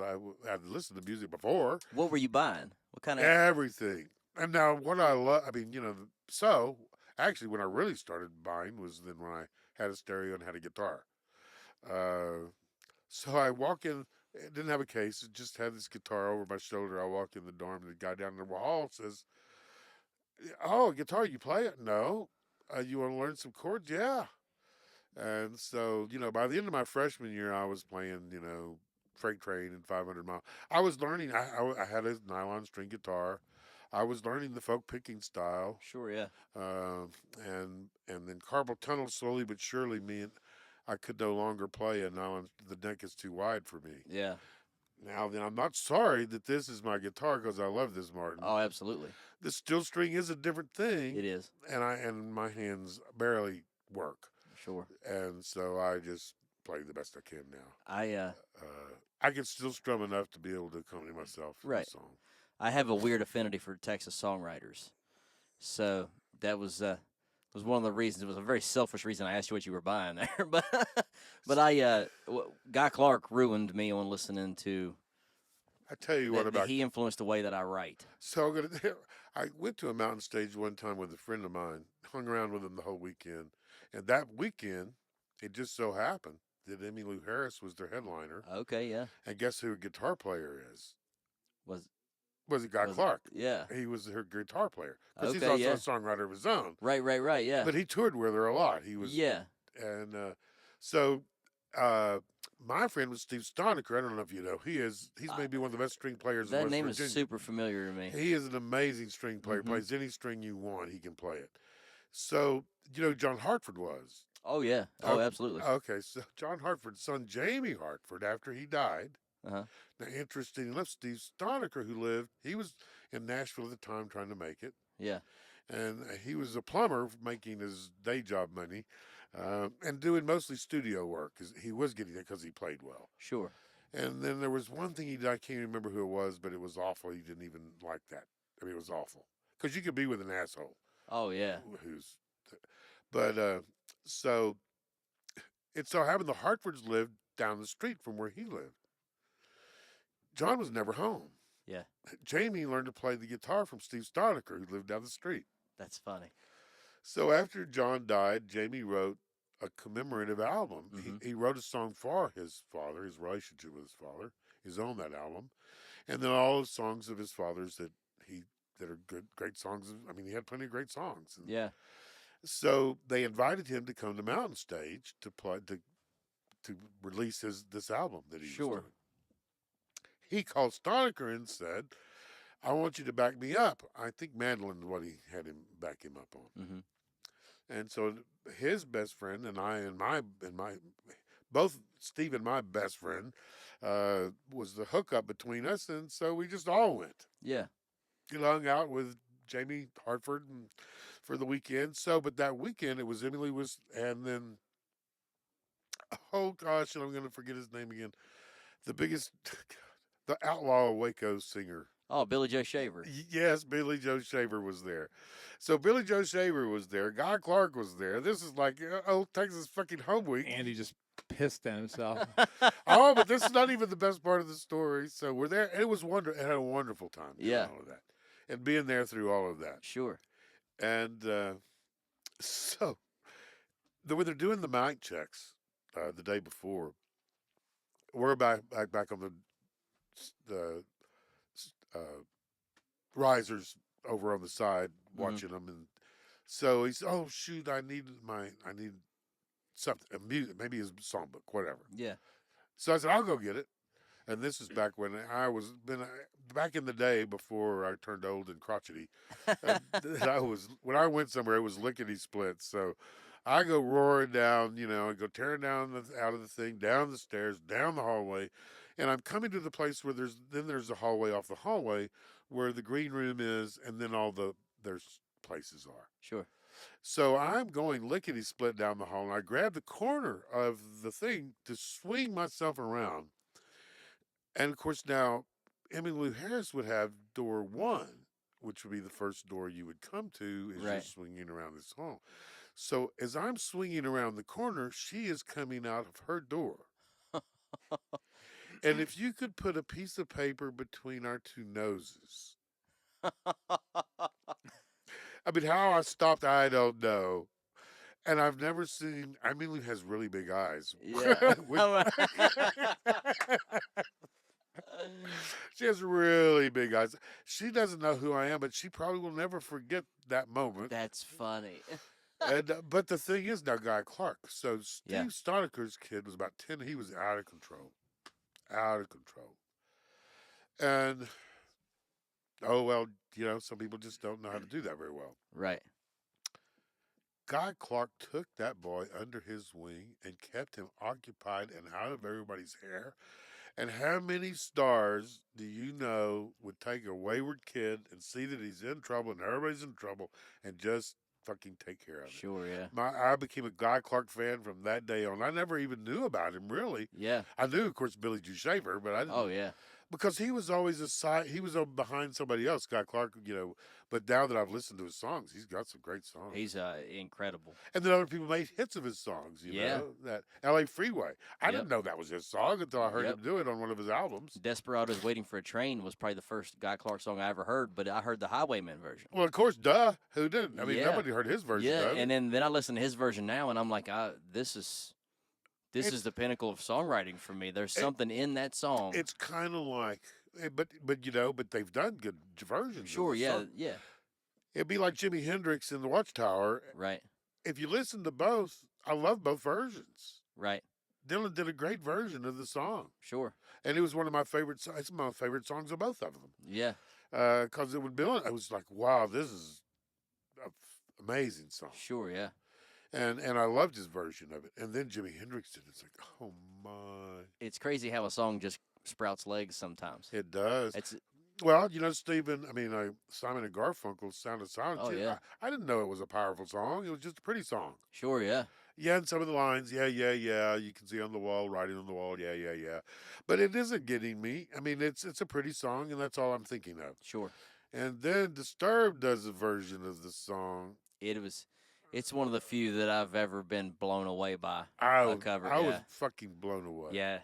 I'd listened to music before. what were you buying? What kind of? Everything. And now what I love, I mean, so actually when I really started buying was then when I had a stereo and had a guitar. Uh, so I walk in, it didn't have a case, it just had this guitar over my shoulder. I walk in the dorm and the guy down the hall says, "Oh, guitar, you play it?" "No." "You want to learn some chords?" "Yeah." And so, by the end of my freshman year, I was playing, Freight Train and 500 Mile. I was learning, I had a nylon string guitar. I was learning the folk picking style. Sure, yeah. Uh, and then carpal tunnel slowly but surely meant I could no longer play a nylon. The neck is too wide for me. Yeah. Now, then, I'm not sorry that this is my guitar because I love this, Martin. Oh, absolutely. The steel string is a different thing. It is. And my hands barely work. Sure. And so I just play the best I can now. I I can still strum enough to be able to accompany myself in right. a song. I have a weird affinity for Texas songwriters, so that was one of the reasons. It was a very selfish reason I asked you what you were buying there, but Guy Clark ruined me on listening to. I tell you what about He influenced the way that I write. so I went to a mountain stage one time with a friend of mine, hung around with him the whole weekend, and that weekend it just so happened that Emmylou Harris was their headliner, Okay, yeah. and guess who her guitar player is? Was Was it Guy was Clark? yeah. He was her guitar player because he's Okay, also yeah. a songwriter of his own. Right, yeah. But he toured with her a lot. He was Yeah. and so uh, my friend was Steve Stoniker. I don't know if you know. He's maybe one of the best string players in That West name Virginia. is super familiar to me. He is an amazing string player. Mhm. Plays any string you want, he can play it. So John Hartford was. Oh yeah. Oh, Oh, absolutely. Okay, so John Hartford's son Jamie Hartford, after he died. Uh-huh. Now, interesting enough, Steve Stoniker, he was in Nashville at the time trying to make it, Yeah. and he was a plumber making his day job money, and doing mostly studio work. 'Cause he was getting it because he played well. Sure. And then there was one thing he did, I can't remember who it was, but it was awful. He didn't even like that. I mean, it was awful because you could be with an asshole Oh yeah. who's, but so it so happened the Hartfords lived down the street from where he lived. John was never home. Yeah. Jamie learned to play the guitar from Steve Stoniker, who lived down the street. That's funny. So after John died, Jamie wrote a commemorative album. Mhm. He wrote a song for his father, his relationship with his father. He's on that album, and then all the songs of his father's that are good, great songs. I mean, he had plenty of great songs. And Yeah. so they invited him to come to Mountain Stage to play to release this album that he was Sure. doing. He called Stoniker and said, "I want you to back me up." I think Mandolin what he had him back him up on. Mm-hmm. And so his best friend and I and my both Steve and my best friend was the hookup between us, and so we just all went. Yeah. We hung out with Jamie Hartford for the weekend. So, but that weekend it was Emily was, and then oh gosh, and I'm going to forget his name again. The biggest, the outlaw Waco singer. Oh, Billy Joe Shaver. Yes, Billy Joe Shaver was there. So Billy Joe Shaver was there. Guy Clark was there. This is like old Texas fucking home week. Andy just pissed at himself. Oh, but this is not even the best part of the story. So we're there. And it was wonderful. It had a wonderful time doing Yeah. all of that. And being there through all of that. Sure. And so when they're doing the mic checks the day before, we're back on the risers over on the side watching them, and so he's, "Oh shoot, I need something, a music, maybe his songbook, whatever." Yeah. So I said, "I'll go get it." And this is back when back in the day before I turned old and crotchety. When I went somewhere, it was lickety split. So I go roaring down, I go tearing down out of the thing, down the stairs, down the hallway, and I'm coming to the place where there's a hallway off the hallway where the green room is, and then there's places are. Sure. So I'm going lickety split down the hall, and I grab the corner of the thing to swing myself around. And of course, now Emmylou Harris would have door one, which would be the first door you would come to as you're Right. swinging around this hall. So as I'm swinging around the corner, she is coming out of her door. And if you could put a piece of paper between our two noses, I mean, how I stopped, I don't know. And I've never seen. Emmylou has really big eyes. Yeah. Which, she has really big eyes. She doesn't know who I am, but she probably will never forget that moment. That's funny. And but the thing is now, Guy Clark. So Yeah. Steve Stoneker's kid was about 10. He was out of control, out of control. And oh well, some people just don't know how to do that very well. Right. Guy Clark took that boy under his wing and kept him occupied and out of everybody's hair. And how many stars do you know would take a wayward kid and see that he's in trouble and everybody's in trouble and just fucking take care of it? Sure. Yeah. I became a Guy Clark fan from that day on. I never even knew about him really. Yeah. I knew, of course, Billy Joe Shaver, but I didn't Oh yeah. because he was always a side. He was behind somebody else, Guy Clark. But now that I've listened to his songs, he's got some great songs. He's incredible. And then other people made hits of his songs. Yeah. That L.A. Freeway. I Yep. didn't know that was his song until I heard Yep. him do it on one of his albums. Desperado's Waiting for a Train was probably the first Guy Clark song I ever heard, but I heard the Highwayman version. Well, of course, duh. Who didn't? I mean, Yeah. nobody heard his version. Yeah, of it. and then I listen to his version now, and I'm like, this is It's- the pinnacle of songwriting for me. There's something in that song. It's kind of like, but they've done good versions. Sure, of the yeah, song. yeah, It'd be like Jimi Hendrix in the Watchtower. right, If you listen to both, I love both versions. right, Dylan did a great version of the song, sure, and it was one of my favorite. It's my favorite songs of both of them yeah, because it would be. I was like, wow, this is an amazing song, sure, yeah. and I loved his version of it. And then Jimi Hendrix did it. It's like, oh my, It's crazy how a song just sprouts legs sometimes. it does. It's Well, Simon and Garfunkel's "Sound of Silence." Oh, yeah. I didn't know it was a powerful song. It was just a pretty song. sure, yeah, Yeah, and some of the lines, yeah, yeah, yeah, you can see on the wall, writing on the wall, yeah, yeah, yeah. But it isn't getting me. I mean, it's a pretty song, and that's all I'm thinking of. sure. And then Disturbed does a version of the song. It's one of the few that I've ever been blown away by I a was, cover. I was Yeah, fucking blown away. yeah.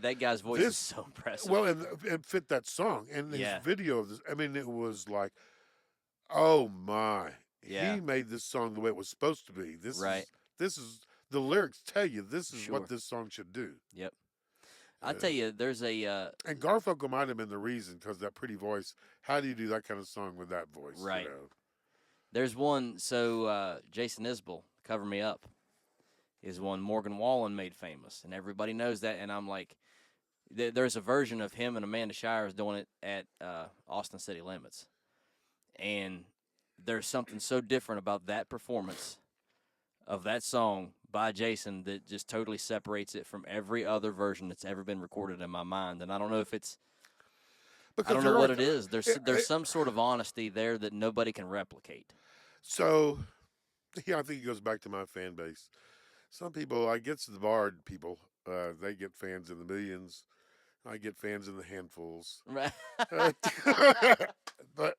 That guy's voice This- is so impressive. Well, and fit that song and his Yeah. video of this. I mean, it was like, oh my, Yeah. he made this song the way it was supposed to be. Right. This is the lyrics tell you this is Sure. what this song should do. Yep. I tell you, there's a And Garfunkel might have been the reason because that pretty voice. How do you do that kind of song with that voice? Right. There's one. So Jason Isbell, "Cover Me Up," is one Morgan Wallen made famous, and everybody knows that. And I'm like, there's a version of him and Amanda Shires doing it at Austin City Limits, and there's something so different about that performance of that song by Jason that just totally separates it from every other version that's ever been recorded in my mind. And I don't know if it's I don't know what it is. There's some sort of honesty there that nobody can replicate. So, yeah, I think it goes back to my fan base. Some people, I get to the Bard people, they get fans in the millions. I get fans in the handfuls. Right. But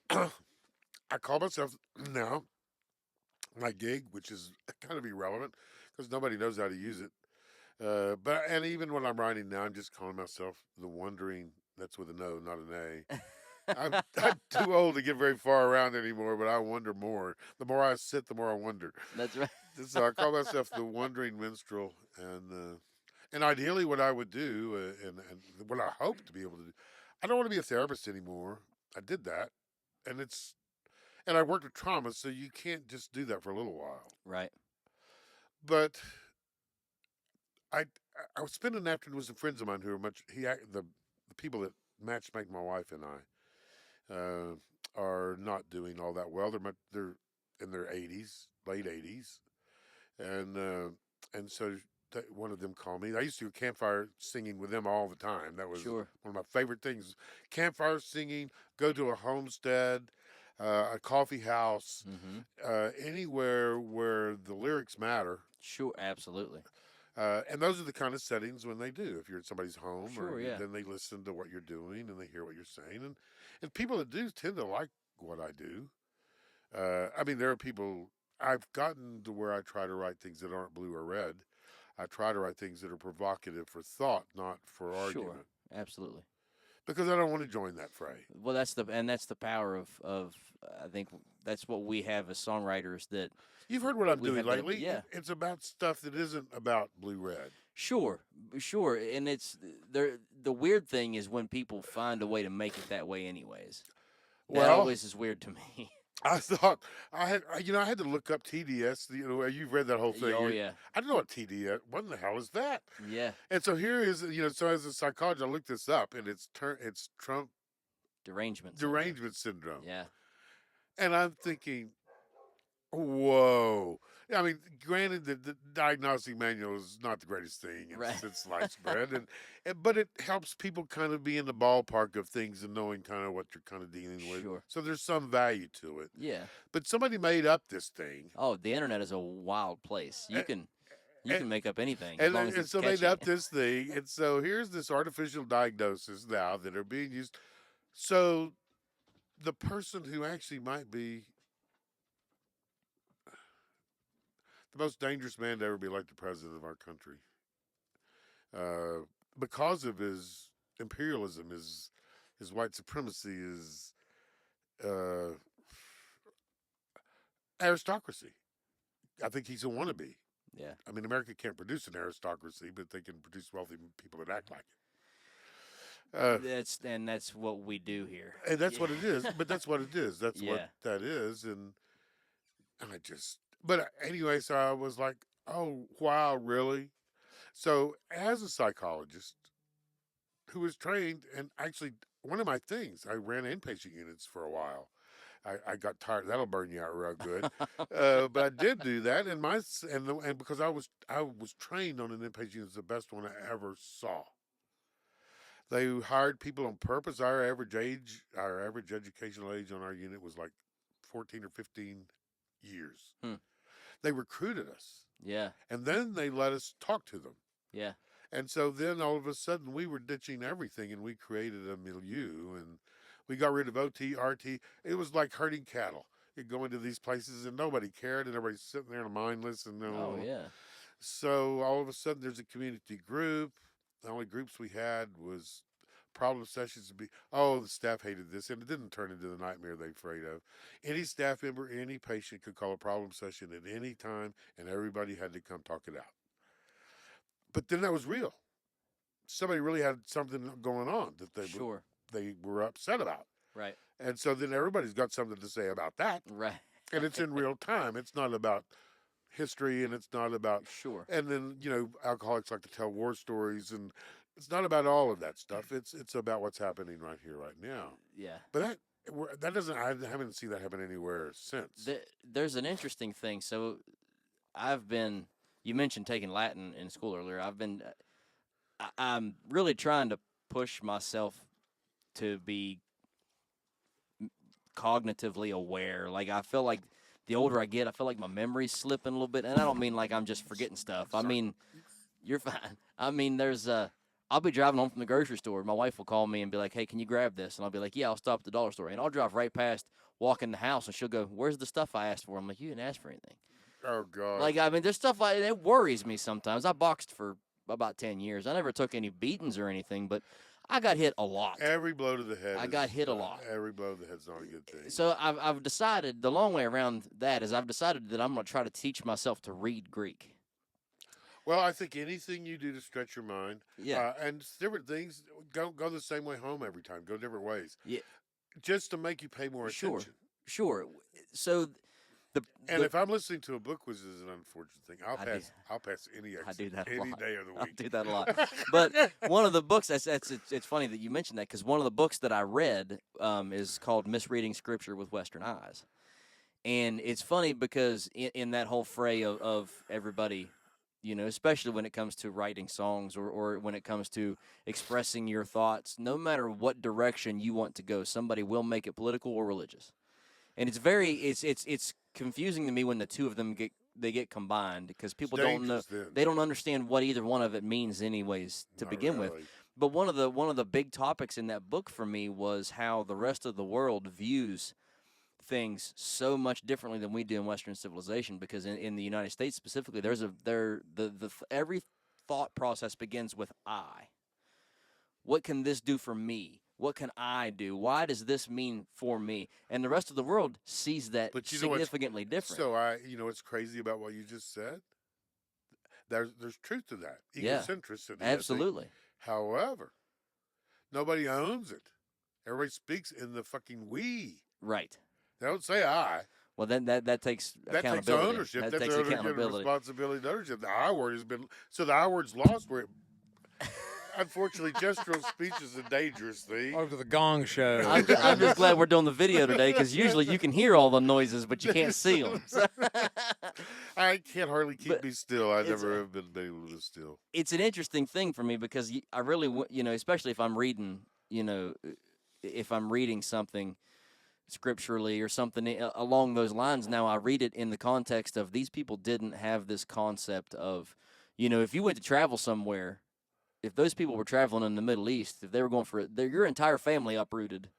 I call myself now my gig, which is kind of irrelevant because nobody knows how to use it. And even when I'm writing now, I'm just calling myself the Wondering. That's with an O, not an A. I'm too old to get very far around anymore, but I wonder more. The more I sit, the more I wonder. That's right. So I call myself the Wandering Minstrel, and ideally, what I would do, and what I hope to be able to do, I don't want to be a therapist anymore. I did that, and I worked with trauma, so you can't just do that for a little while. Right. But I I was spending an afternoon with some friends of mine who are the people that matchmake my wife and I are not doing all that well. They're in their 80s, late 80s, and so one of them called me. I used to do campfire singing with them all the time. That was Sure. one of my favorite things. Campfire singing, go to a homestead, a coffee house, Mm-hmm. anywhere where the lyrics matter. Sure, absolutely. And those are the kind of settings when they do. If you're at somebody's home, Sure, yeah. then they listen to what you're doing and they hear what you're saying. And people that do tend to like what I do. I mean, there are people. I've gotten to where I try to write things that aren't blue or red. I try to write things that are provocative for thought, not for Sure, argument, absolutely. because I don't want to join that fray. Well, that's the power of I think that's what we have as songwriters that You've heard what I'm we doing have that lately. yeah. It's about stuff that isn't about blue red. Sure, sure, and it's there. The weird thing is when people find a way to make it that way, anyways. That Well, always is weird to me. I thought I had to look up TDS. You've read that whole thing. Oh yeah, I don't know what TDS. What in the hell is that? yeah. And so here is, so as a psychologist, I looked this up, and it's Trump Derangement syndrome. derangement syndrome, Yeah, and I'm thinking, whoa. I mean, granted, the diagnostic manual is not the greatest thing. right. It's widespread, but it helps people kind of be in the ballpark of things and knowing kind of what you're kind of dealing with. Sure. So there's some value to it. Yeah. But somebody made up this thing, Oh, the internet is a wild place. You can and, make up anything as long as and it's so catchy. made up this thing, and so here's this artificial diagnosis now that are being used. So the person who actually might be the most dangerous man to ever be elected president of our country, because of his imperialism, his white supremacy, his uh, aristocracy. I think he's a wannabe. Yeah. I mean, America can't produce an aristocracy, but they can produce wealthy people that act like it. That's what we do here. And that's Yeah. what it is. But that's what it is. That's Yeah. what that is. And I just, but anyway, so I was like, oh, wow, really? So as a psychologist who was trained, and actually one of my things, I ran inpatient units for a while. I got tired. That'll burn you out real good. But I did do that, and and because I was trained on an inpatient unit, it's the best one I ever saw. They hired people on purpose. Our average educational age on our unit was like 14 or 15 years. Hmm. They recruited us, Yeah. and then they let us talk to them. Yeah. And so then all of a sudden we were ditching everything, and we created a milieu, and we got rid of OT, RT. It was like herding cattle. You'd go into these places and nobody cared, and everybody's sitting there mindless. And Oh yeah. so all of a sudden there's a community group. The only groups we had was problem sessions. The staff hated this, and it didn't turn into the nightmare they're afraid of. Any staff member, any patient could call a problem session at any time, and everybody had to come talk it out. But then that was real. Somebody really had something going on that Sure. they were upset about. Right. And so then everybody's got something to say about that. Right. And it's in real time. It's not about history, and it's not about, Sure. and then, alcoholics like to tell war stories, and it's not about all of that stuff. It's about what's happening right here, right now. Yeah. But that doesn't, I haven't seen that happen anywhere since. There's an interesting thing. So you mentioned taking Latin in school earlier. I'm really trying to push myself to be cognitively aware. Like I feel like the older I get, I feel like my memory's slipping a little bit, and I don't mean like I'm just forgetting stuff. I mean, you're fine. I mean, I'll be driving home from the grocery store. My wife will call me and be like, "Hey, can you grab this?" And I'll be like, "Yeah, I'll stop at the dollar store." And I'll drive right past, walk in the house, and she'll go, "Where's the stuff I asked for?" I'm like, "You didn't ask for anything." Oh, God. Like, I mean, there's stuff like it worries me sometimes. I boxed for about 10 years. I never took any beatings or anything, but I got hit a lot. Every blow to the head. I got hit a lot. Every blow to the head's not a good thing. So I've decided the long way around that is I've decided that I'm going to try to teach myself to read Greek. Well, I think anything you do to stretch your mind, Yeah. and different things, go the same way home every time. Go different ways. Yeah. Just to make you pay more Sure. attention. Sure. So And if I'm listening to a book, which is an unfortunate thing, I'll pass any I do that a any lot. day of the I week. do that a lot. But one of the books it's funny that you mentioned that because one of the books that I read is called Misreading Scripture with Western Eyes. And it's funny because in that whole fray of everybody, especially when it comes to writing songs or when it comes to expressing your thoughts, no matter what direction you want to go, somebody will make it political or religious. and it's confusing to me when the two of them get combined because It's people don't know dangerous then. they don't understand what either one of it means anyways to Not begin with. really. But one of the big topics in that book for me was how the rest of the world views things so much differently than we do in Western civilization. Because in the United States specifically, every thought process begins with I. What can this do for me? What can I do? Why does this mean for me? And the rest of the world sees that But you know what's significantly different. so you know what's crazy about what you just said? There's truth to that. Yeah, Egocentricity, I think. absolutely. However, nobody owns it. Everybody speaks in the fucking we. Right. They don't say I. Well, then that takes That takes accountability. ownership. That That's takes ownership, accountability. responsibility, and ownership. The I word has been so the I word's lost. Where unfortunately, gestural speech is a dangerous thing. Over to the Gong Show. I'm just glad we're doing the video today because usually you can hear all the noises, but you can't see them. I can't hardly keep But me still. I it's never have been able to be still. It's an interesting thing for me because I really, especially if I'm reading, if I'm reading something scripturally or something along those lines. Now I read it in the context of these people didn't have this concept of, if you went to travel somewhere, if those people were traveling in the Middle East, if they were going for it, your entire family uprooted.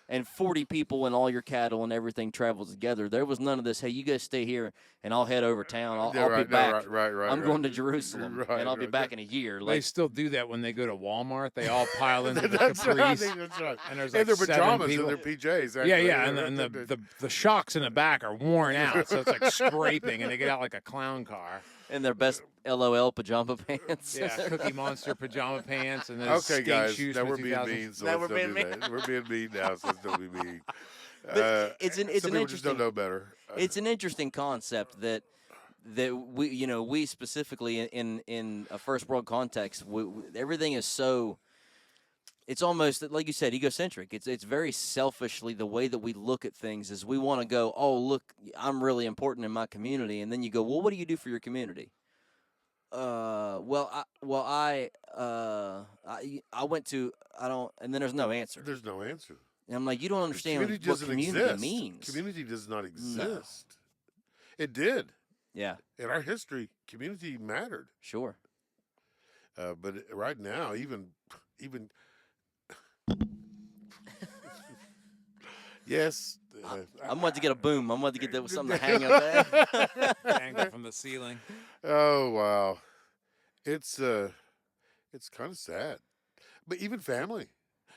And 40 people and all your cattle and everything travels together. There was none of this. Hey, you guys stay here, and I'll head over town. I'll Yeah, be right, no, back. right. I'm going to Jerusalem, Right, and I'll be right. back in a year. They Like, still do that when they go to Walmart. They all pile into the That's right. I Caprice. think that's right. And there's And like their 7 pajamas people. and their PJs. Actually. Yeah, and the shocks in the back are worn out, so it's like scraping, and they get out like a clown car. in their best LOL pajama pants. Yeah, Cookie Monster pajama pants, and then Okay, skate guys, shoes now from we're the being 2000s. mean. So Now let's we're don't being do mean. that. We're being mean now, so let's don't be mean. But it's an some people just don't interesting know better. it's an interesting concept that we specifically in a first world context, everything is so. It's almost like you said, egocentric. It's very selfishly the way that we look at things is we want to go, oh look, I'm really important in my community, and then you go, well, what do you do for your community? I went to I don't, and then there's no answer. There's no answer. And I'm like, you don't understand Community what doesn't community exist. means. Community does not exist. It did. Yeah, In our history, community mattered. sure. But right now, even yes. I'm about to get a boom. I'm about to get that with something to hang up at. Hanging from the ceiling. Oh wow, it's kind of sad. But even family,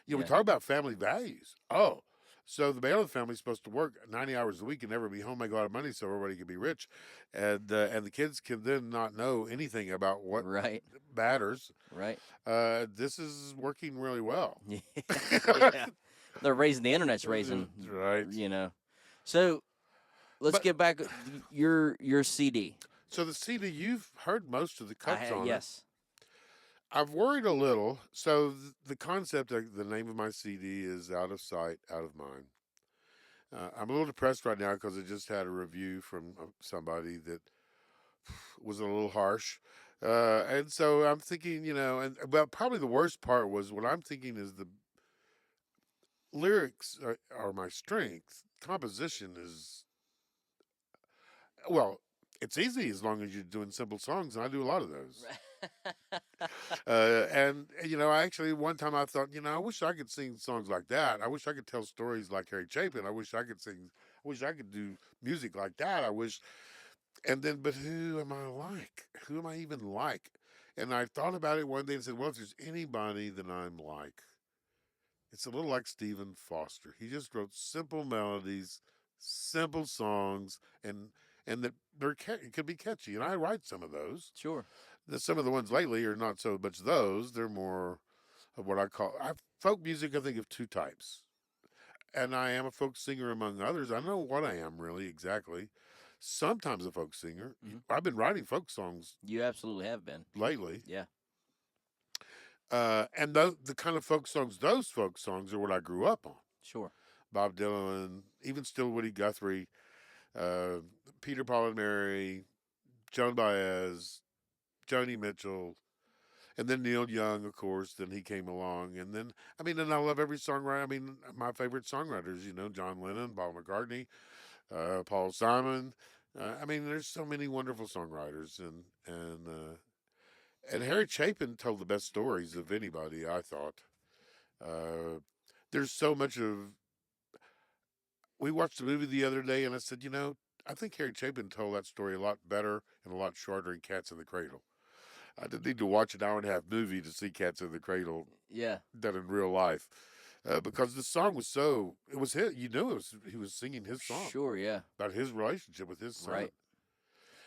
we Yeah. talk about family values. Oh, so the male of the family is supposed to work 90 hours a week and never be home, make a lot of money, so everybody can be rich, and the kids can then not know anything about what Right, matters. right. This is working really well. Yeah. They're raising the internet's raising, Right. So let's But- get back your CD. So the CD, you've heard most of the cuts on it. Yes. I've worried a little. So the concept of the name of my CD is Out of Sight, Out of Mind. I'm a little depressed right now because I just had a review from somebody that was a little harsh. And so I'm thinking, but probably the worst part was what I'm thinking is the lyrics are my strength. Composition is, well, it's easy as long as you're doing simple songs, and I do a lot of those. And I actually one time I thought, I wish I could sing songs like that. I wish I could tell stories like Harry Chapin. I wish I could sing. I wish I could do music like that. I wish. And then, but who am I like? Who am I even like? And I thought about it one day and said, well, if there's anybody that I'm like, it's a little like Stephen Foster. He just wrote simple melodies, simple songs, and that it could be catchy. And I write some of those. Sure. Some of the ones lately are not so much those. They're more of what I call folk music. I think of two types, and I am a folk singer among others. I don't know what I am really exactly. Sometimes a folk singer. Mhm. I've been writing folk songs You absolutely have been. lately, Yeah. and the kind of those folk songs are what I grew up on. Sure. Bob Dylan, even still Woody Guthrie, Peter, Paul and Mary, Joan Baez, Joni Mitchell. And then Neil Young, of course, then he came along. And then, I mean, and I love every songwriter. I mean, my favorite songwriters, John Lennon, Paul McCartney, Paul Simon. I mean, there's so many wonderful songwriters. And Harry Chapin told the best stories of anybody, I thought. Uh, there's so much of. We watched the movie the other day, and I said, I think Harry Chapin told that story a lot better and a lot shorter in Cats in the Cradle. I didn't need to watch an hour and a half movie to see Cats in the Cradle Yeah. done in real life, because the song was it was his, he was singing his song Sure. Yeah. about his relationship with his son. Right.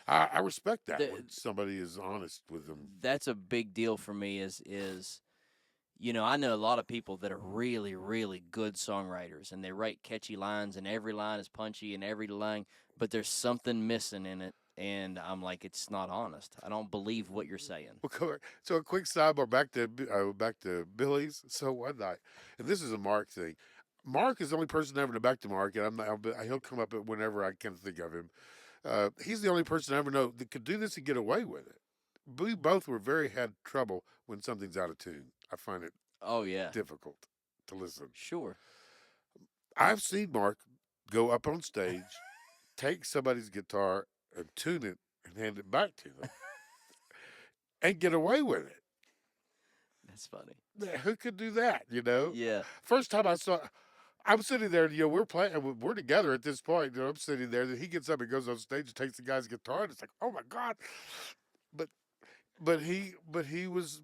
I respect that The- when somebody is honest with them. That's a big deal for me. Is I know a lot of people that are really, really good songwriters, and they write catchy lines, and every line is punchy, and every line, but there's something missing in it, and I'm like, it's not honest. I don't believe what you're saying. So a quick sidebar back to Billy's. So one night, and this is a Mark thing. Mark is the only person ever to back to Mark, and he'll come up whenever I can think of him. He's the only person I ever know that could do this and get away with it. We both had trouble when something's out of tune. I find it Oh yeah, difficult to listen. sure. I've seen Mark go up on stage, take somebody's guitar and tune it and hand it back to them and get away with it. That's funny. Who could do that, Yeah, First time I saw, I'm sitting there, we're playing, we're together at this point. I'm sitting there, then he gets up and goes on stage and takes the guy's guitar, and it's like, oh my God. But he was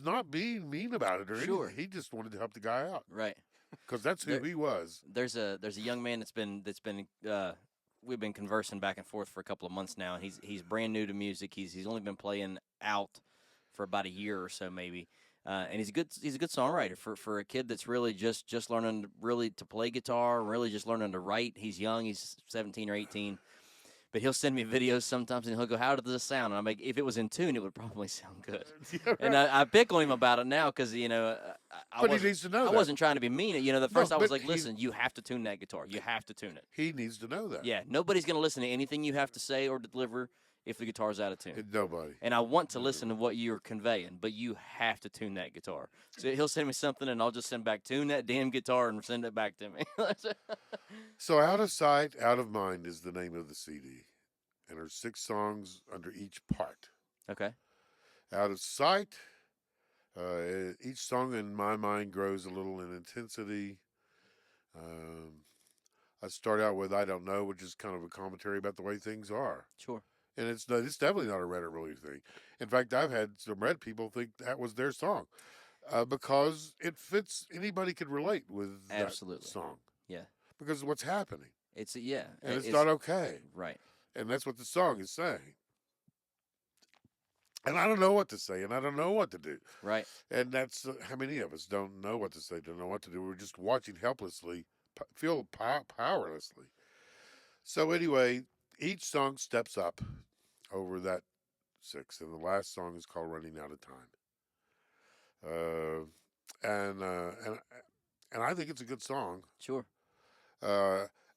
not being mean about it or Sure. anything. He just wanted to help the guy out right. because that's who There- he was. There's a young man that's been we've been conversing back and forth for a couple of months now, and he's brand new to music. He's only been playing out for about a year or so maybe. And he's a good songwriter for a kid that's really just learning really to play guitar, really just learning to write. He's young, he's 17 or 18. But he'll send me videos sometimes, and he'll go, "How does this sound?" And I'm like, "If it was in tune, it would probably sound good." Yeah, And right. I pick on him about it now because I But he wasn't, needs to know I that. wasn't trying to be mean. The first I was but like, he- "Listen, you have to tune that guitar. You have to tune it." He needs to know that. Yeah, nobody's gonna listen to anything you have to say or deliver if the guitar's out of tune. Nobody. And I want to listen to what you're conveying, but you have to tune that guitar. So he'll send me something, and I'll just send back, tune that damn guitar, and send it back to me. So Out of Sight, Out of Mind is the name of the CD. And there's 6 songs under each part. Okay. Out of Sight, each song in my mind grows a little in intensity. I start out with I Don't Know, which is kind of a commentary about the way things are. Sure. And it's definitely not a Red or Willie thing. In fact, I've had some Red people think that was their song because it fits. Anybody could relate with that Absolutely. song. Yeah. Because of what's happening. Yeah. And it's not okay. Right. And that's what the song is saying. And I don't know what to say, and I don't know what to do. Right. And that's how many of us don't know what to say, don't know what to do. We're just watching helplessly, feel powerlessly. So anyway, each song steps up over that 6, and the last song is called "Running Out of Time." And I think it's a good song. Sure.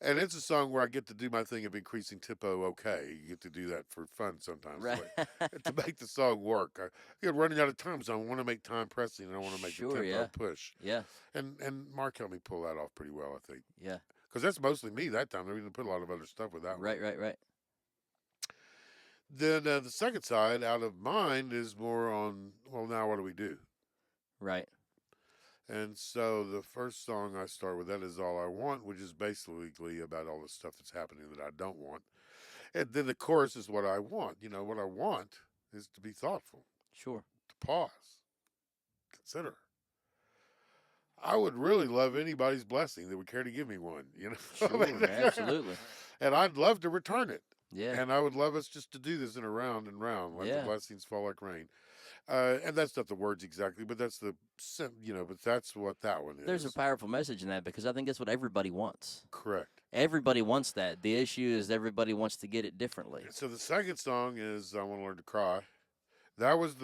And it's a song where I get to do my thing of increasing tempo. Okay, you get to do that for fun sometimes, Right. to make the song work. I get running out of time, so I want to make time pressing, and I want to make Sure, the tempo yeah. push. Yeah. And Mark helped me pull that off pretty well, I think, Yeah. because that's mostly me that time. I didn't put a lot of other stuff with that Right. one. Right. Then the second side, Out of Mind, is more on, well, now what do we do? Right. And so the first song I start with, That Is All I Want, which is basically about all the stuff that's happening that I don't want. And then the chorus is what I want. What I want is to be thoughtful, Sure. to pause, consider. I would really love anybody's blessing that would care to give me one, Sure. Absolutely. And I'd love to return it. Yeah. And I would love us just to do this in a round and round, let Yeah. the blessings fall like rain. And that's not the words exactly, but that's but that's what that one is. There's a powerful message in that because I think that's what everybody wants. Correct. Everybody wants that. The issue is everybody wants to get it differently. So the second song is I Want to Learn to Cry. That was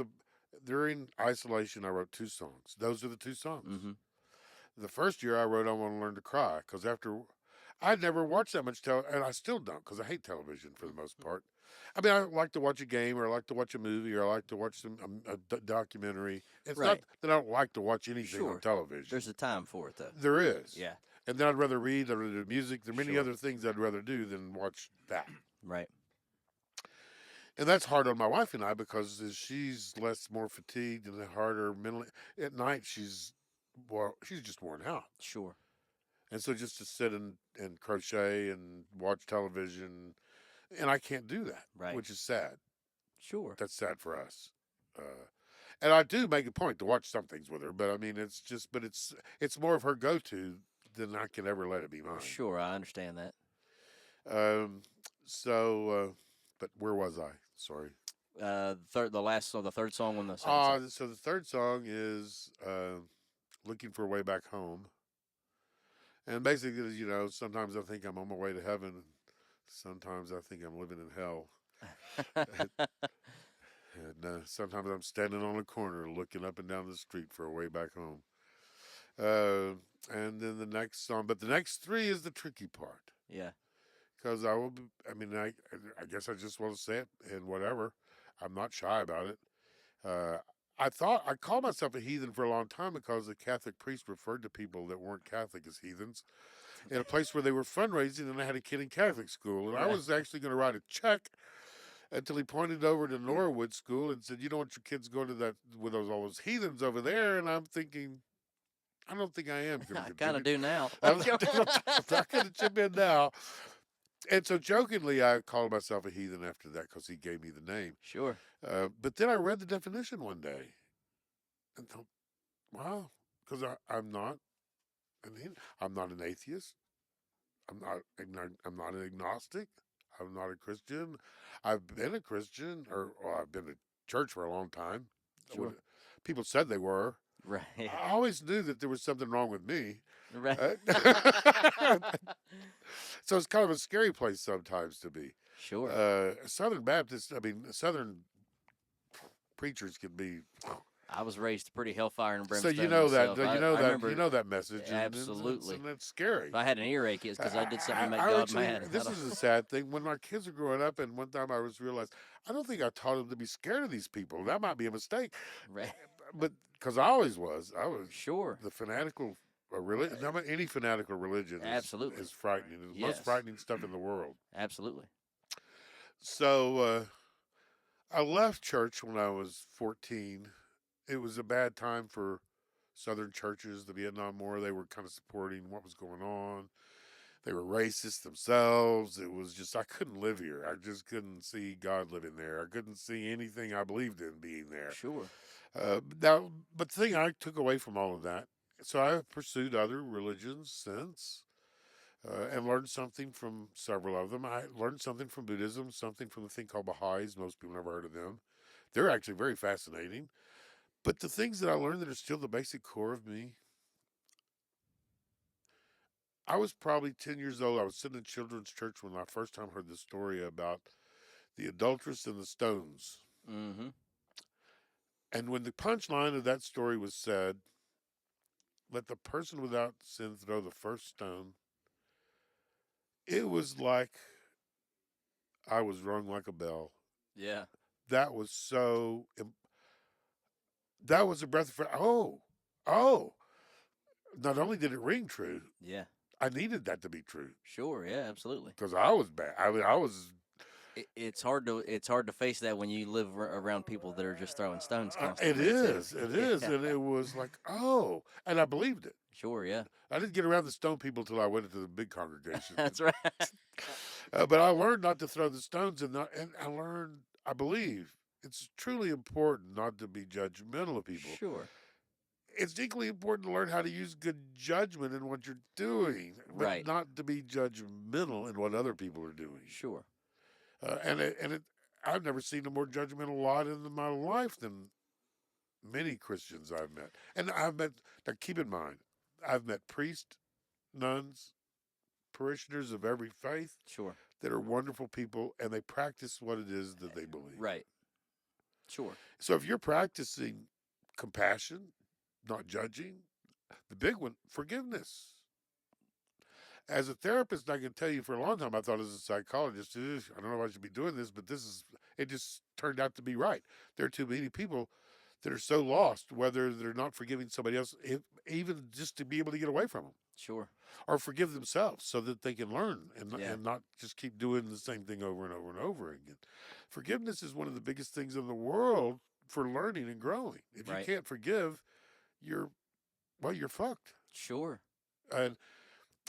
during isolation, I wrote 2 songs. Those are the 2 songs. Mm-hmm. The first year I wrote I Want to Learn to Cry because I'd never watched that much and I still don't because I hate television for the most part. I mean, I like to watch a game, or I like to watch a movie, or I like to watch documentary. It's not Right. that I don't like to watch anything on Sure. television. There's a time for it though. There is. Yeah. And then I'd rather read, I'd rather do music. There are many Sure. other things I'd rather do than watch that. Right. And that's hard on my wife and I because as she's more fatigued and harder mentally. At night, she's just worn out. Sure. And so just to sit and crochet and watch television, and I can't do that, Right. which is sad. Sure. That's sad for us. Uh, and I do make a point to watch some things with her, but I mean, it's more of her go-to than I can ever let it be mine. Sure. I understand that. Um, but where was I? Sorry. The third song on the second song. So the third song is "Looking for a Way Back Home," and basically, sometimes I think I'm on my way to heaven, and sometimes I think I'm living in hell, and sometimes I'm standing on a corner looking up and down the street for a way back home. And then the next song, but the next three is the tricky part. Yeah. Because I mean, I guess I just want to say it and whatever. I'm not shy about it. Uh, I called myself a heathen for a long time because the Catholic priest referred to people that weren't Catholic as heathens in a place where they were fundraising, and I had a kid in Catholic school. And I Yeah. was actually going to write a check until he pointed over to Norwood School and said, "You don't want your kids going to that with all those heathens over there." And I'm thinking, I don't think I am going I to kind of do now. I'm not going to chip in now. And so jokingly, I called myself a heathen after that because he gave me the name. Sure. But then I read the definition one day and thought, wow, because I'm not I'm not an atheist. I'm not an agnostic. I'm not a Christian. I've been a Christian, or I've been to church for a long time. Sure. People said they were. Right. I always knew that there was something wrong with me. Right. So it's kind of a scary place sometimes to be. Sure. Southern Baptists, I mean, Southern preachers can be. I was raised pretty hellfire and So brimstone you know myself. that I remember you know that message. absolutely. And it's scary. If I had an earache, it's because I did something to make I God actually, mad. this is a sad thing. When my kids were growing up, and one time I realized, I don't think I taught them to be scared of these people. That might be a mistake. Right. But because I was Sure. the fanatical religion. Any fanatical religion Absolutely. is frightening. It's the Yes. most frightening stuff in the world. Absolutely. So I left church when I was 14. It was a bad time for Southern churches. The Vietnam War, they were kind of supporting what was going on. They were racist themselves. It was just, I couldn't live here. I just couldn't see God living there. I couldn't see anything I believed in being there. Sure. But the thing I took away from all of that, so I have pursued other religions since. And learned something from several of them. I learned something from Buddhism, something from the thing called Baha'is. Most people never heard of them. They're actually very fascinating. But the things that I learned that are still the basic core of me, I was probably 10 years old. I was sitting in children's church when I first time heard the story about the adulteress and the stones. Mm-hmm. And when the punchline of that story was said, let the person without sin throw the first stone, it was like I was rung like a bell. Yeah. That was that was a breath of fresh. Oh. Not only did it ring true, Yeah. I needed that to be true Sure. Yeah. Absolutely. because I was bad. I mean, I was. It's hard to face that when you live around people that are just throwing stones It constantly. is. Too. It is, and it was like, oh, and I believed it. Sure. Yeah. I didn't get around the stone people till I went into the big congregation. That's right. But I learned not to throw the stones, and I learned. I believe it's truly important not to be judgmental of people. Sure. It's equally important to learn how to use good judgment in what you're doing, but Right. not to be judgmental in what other people are doing. Sure. I've never seen a more judgmental lot in my life than many Christians I've met. And now keep in mind, I've met priests, nuns, parishioners of every faith Sure. that are wonderful people, and they practice what it is that they believe. Right. Sure. So if you're practicing compassion, not judging, the big one, forgiveness. As a therapist, I can tell you for a long time, I thought as a psychologist, "Ugh, I don't know if I should be doing this, but it just turned out to be right. There are too many people that are so lost, whether they're not forgiving somebody else, even just to be able to get away from them Sure. or forgive themselves so that they can learn Yeah. and not just keep doing the same thing over and over and over again. Forgiveness is one of the biggest things in the world for learning and growing. If you Right. can't forgive, you're well, you're fucked. Sure. And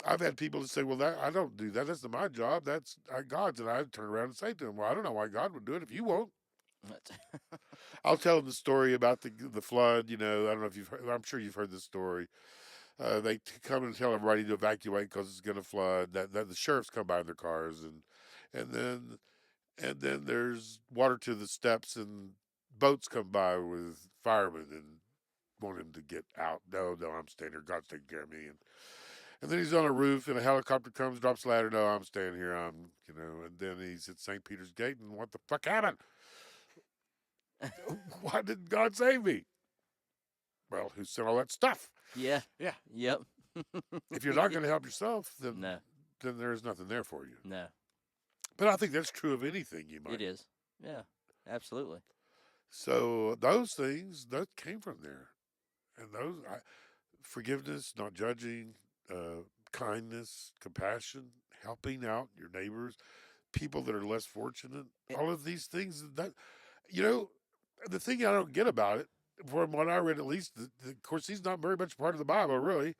I've had people that say, "Well, that I don't do that. That's not my job. That's God's." And I turn around and say to them, "Well, I don't know why God would do it if you won't." I'll tell them the story about the flood. You know, I don't know if you've heard. I'm sure you've heard this story. They come and tell everybody to evacuate because it's going to flood. That the sheriffs come by in their cars, and then there's water to the steps, and boats come by with firemen and want him to get out. No, no, I'm staying here. God's taking care of me. And then he's on a roof, and a helicopter comes, drops a ladder. No, I'm staying here. And then he's at St. Peter's Gate, and what the fuck happened? Why didn't God save me? Well, who said all that stuff? Yeah. Yeah. Yep. If you're not going to help yourself, No. then there's nothing there for you. No. But I think that's true of anything you might. It is. Yeah. Absolutely. So those things that came from there, and forgiveness, not judging, kindness, compassion, helping out your neighbors, people that are less fortunate. Eh, All of these things that you know, the thing I don't get about it, from what I read at least, of course, he's not very much part of the Bible, really.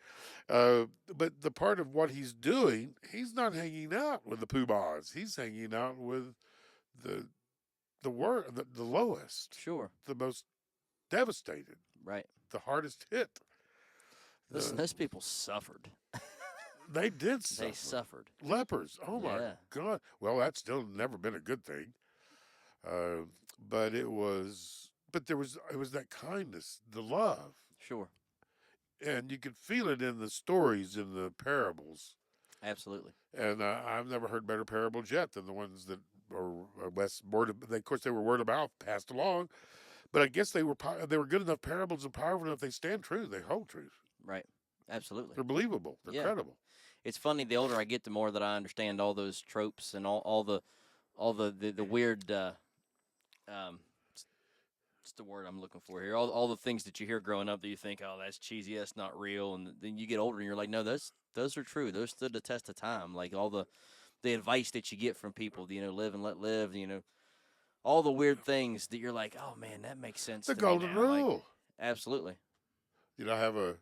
But the part of what he's doing, he's not hanging out with the poobahs. He's hanging out with the the lowest, Sure. the most devastated, Right. the hardest hit. Listen, The, those people suffered. they did They suffer. suffered. Lepers. Oh my Yeah. God. Well, that's still never been a good thing. Uh, but it was that kindness, the love, Sure. and you could feel it in the stories, in the parables. Absolutely. And I've never heard better parables yet than the ones that are less word. Of course, they were word of mouth, passed along. But I guess they were good enough parables and powerful enough. They stand true. They hold truth. Right. Absolutely. They're believable. They're Yeah. credible. It's funny. The older I get, the more that I understand all those tropes and all the weird. Um, what's the word I'm looking for here? All the things that you hear growing up that you think, oh, that's cheesy, that's not real, and then you get older and you're like, no, those are true. Those stood the test of time. Like all the advice that you get from people, live and let live. All the weird things that you're like, oh man, that makes sense The to me golden now. Like, rule. absolutely. I have a.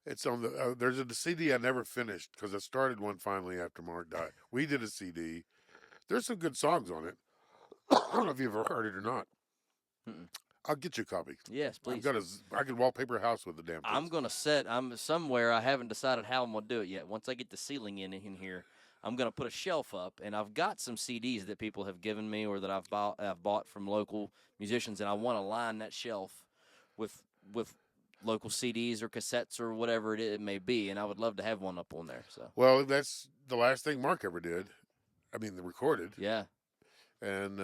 It's on the. There's a CD I never finished because I started one finally after Mark died. We did a CD. There's some good songs on it. I don't know if you've ever heard it or not. Mm-mm. I'll get you a copy. Yes, I've please. got I can wallpaper a house with the damn I'm thing. gonna set. I'm somewhere. I haven't decided how I'm gonna do it yet. Once I get the ceiling in here, I'm gonna put a shelf up, and I've got some CDs that people have given me or that I've bought from local musicians, and I want to line that shelf with local CDs or cassettes or whatever it may be, and I would love to have one up on there. So Well, that's the last thing Mark ever did. I mean, the recorded. yeah, and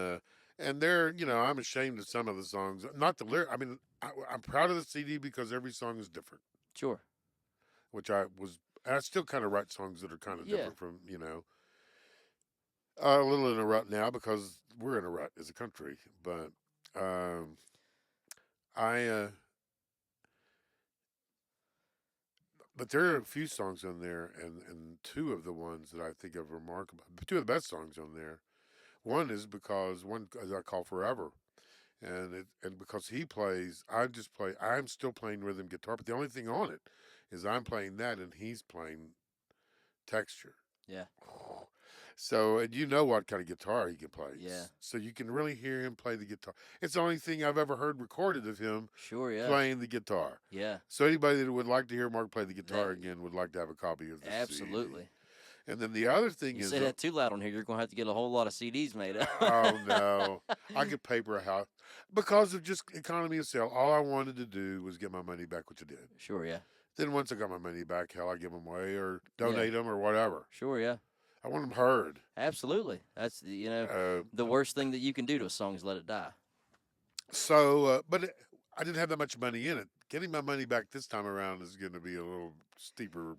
they're I'm ashamed of some of the songs, not the lyric. I mean, I'm proud of the CD because every song is different, sure, which I still kind of write songs that are kind of yeah, different from a little in a rut now because we're in a rut as a country, but um, I but there are a few songs on there, and two of the ones that I think of remarkable, two of the best songs on there. One is because one as I call forever. And because he plays, I'm still playing rhythm guitar, but the only thing on it is I'm playing that and he's playing texture. yeah, So, and you know what kind of guitar he can play. yeah, So you can really hear him play the guitar. It's the only thing I've ever heard recorded of him sure, yeah, playing the guitar. yeah, So anybody that would like to hear Mark play the guitar that again would like to have a copy of this CD. absolutely. And then the other thing You is, say that too loud on here, you're gonna have to get a whole lot of CDs made up. oh no, I could paper a house because of just economy of scale. All I wanted to do was get my money back, which I did. Sure, yeah, Then once I got my money back, hell, I give them away or yeah, donate them or whatever. sure, yeah. I want them heard. Absolutely. That's Uh, the worst thing that you can do to a song is let it die. but I didn't have that much money in it. Getting my money back this time around is going to be a little steeper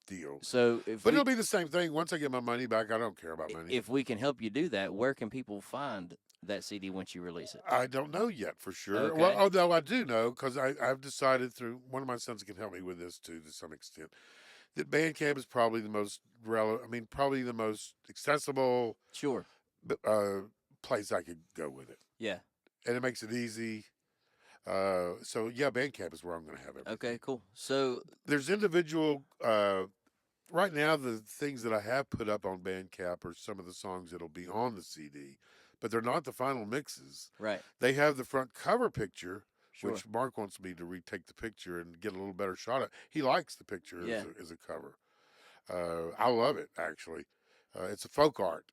deal. So if But we it'll be the same thing. Once I get my money back, I don't care about money. if we can help you do that, where can people find that CD once you release it? I don't know yet for sure. Well, Okay. although I do know because I've decided through one of my sons can help me with this too to some extent that Bandcamp is probably the most relevant. I mean, probably the most accessible Sure. uh, place I could go with it, Yeah. and it makes it easy. So yeah, Bandcamp is where I'm going to have everything. Okay. Cool. So There's individual. Right now, the things that I have put up on Bandcamp are some of the songs that'll be on the CD, but they're not the final mixes. right. They have the front cover picture, Sure. which Mark wants me to retake the picture and get a little better shot at. He likes the picture Yeah. as a cover. I love it actually. It's a folk art,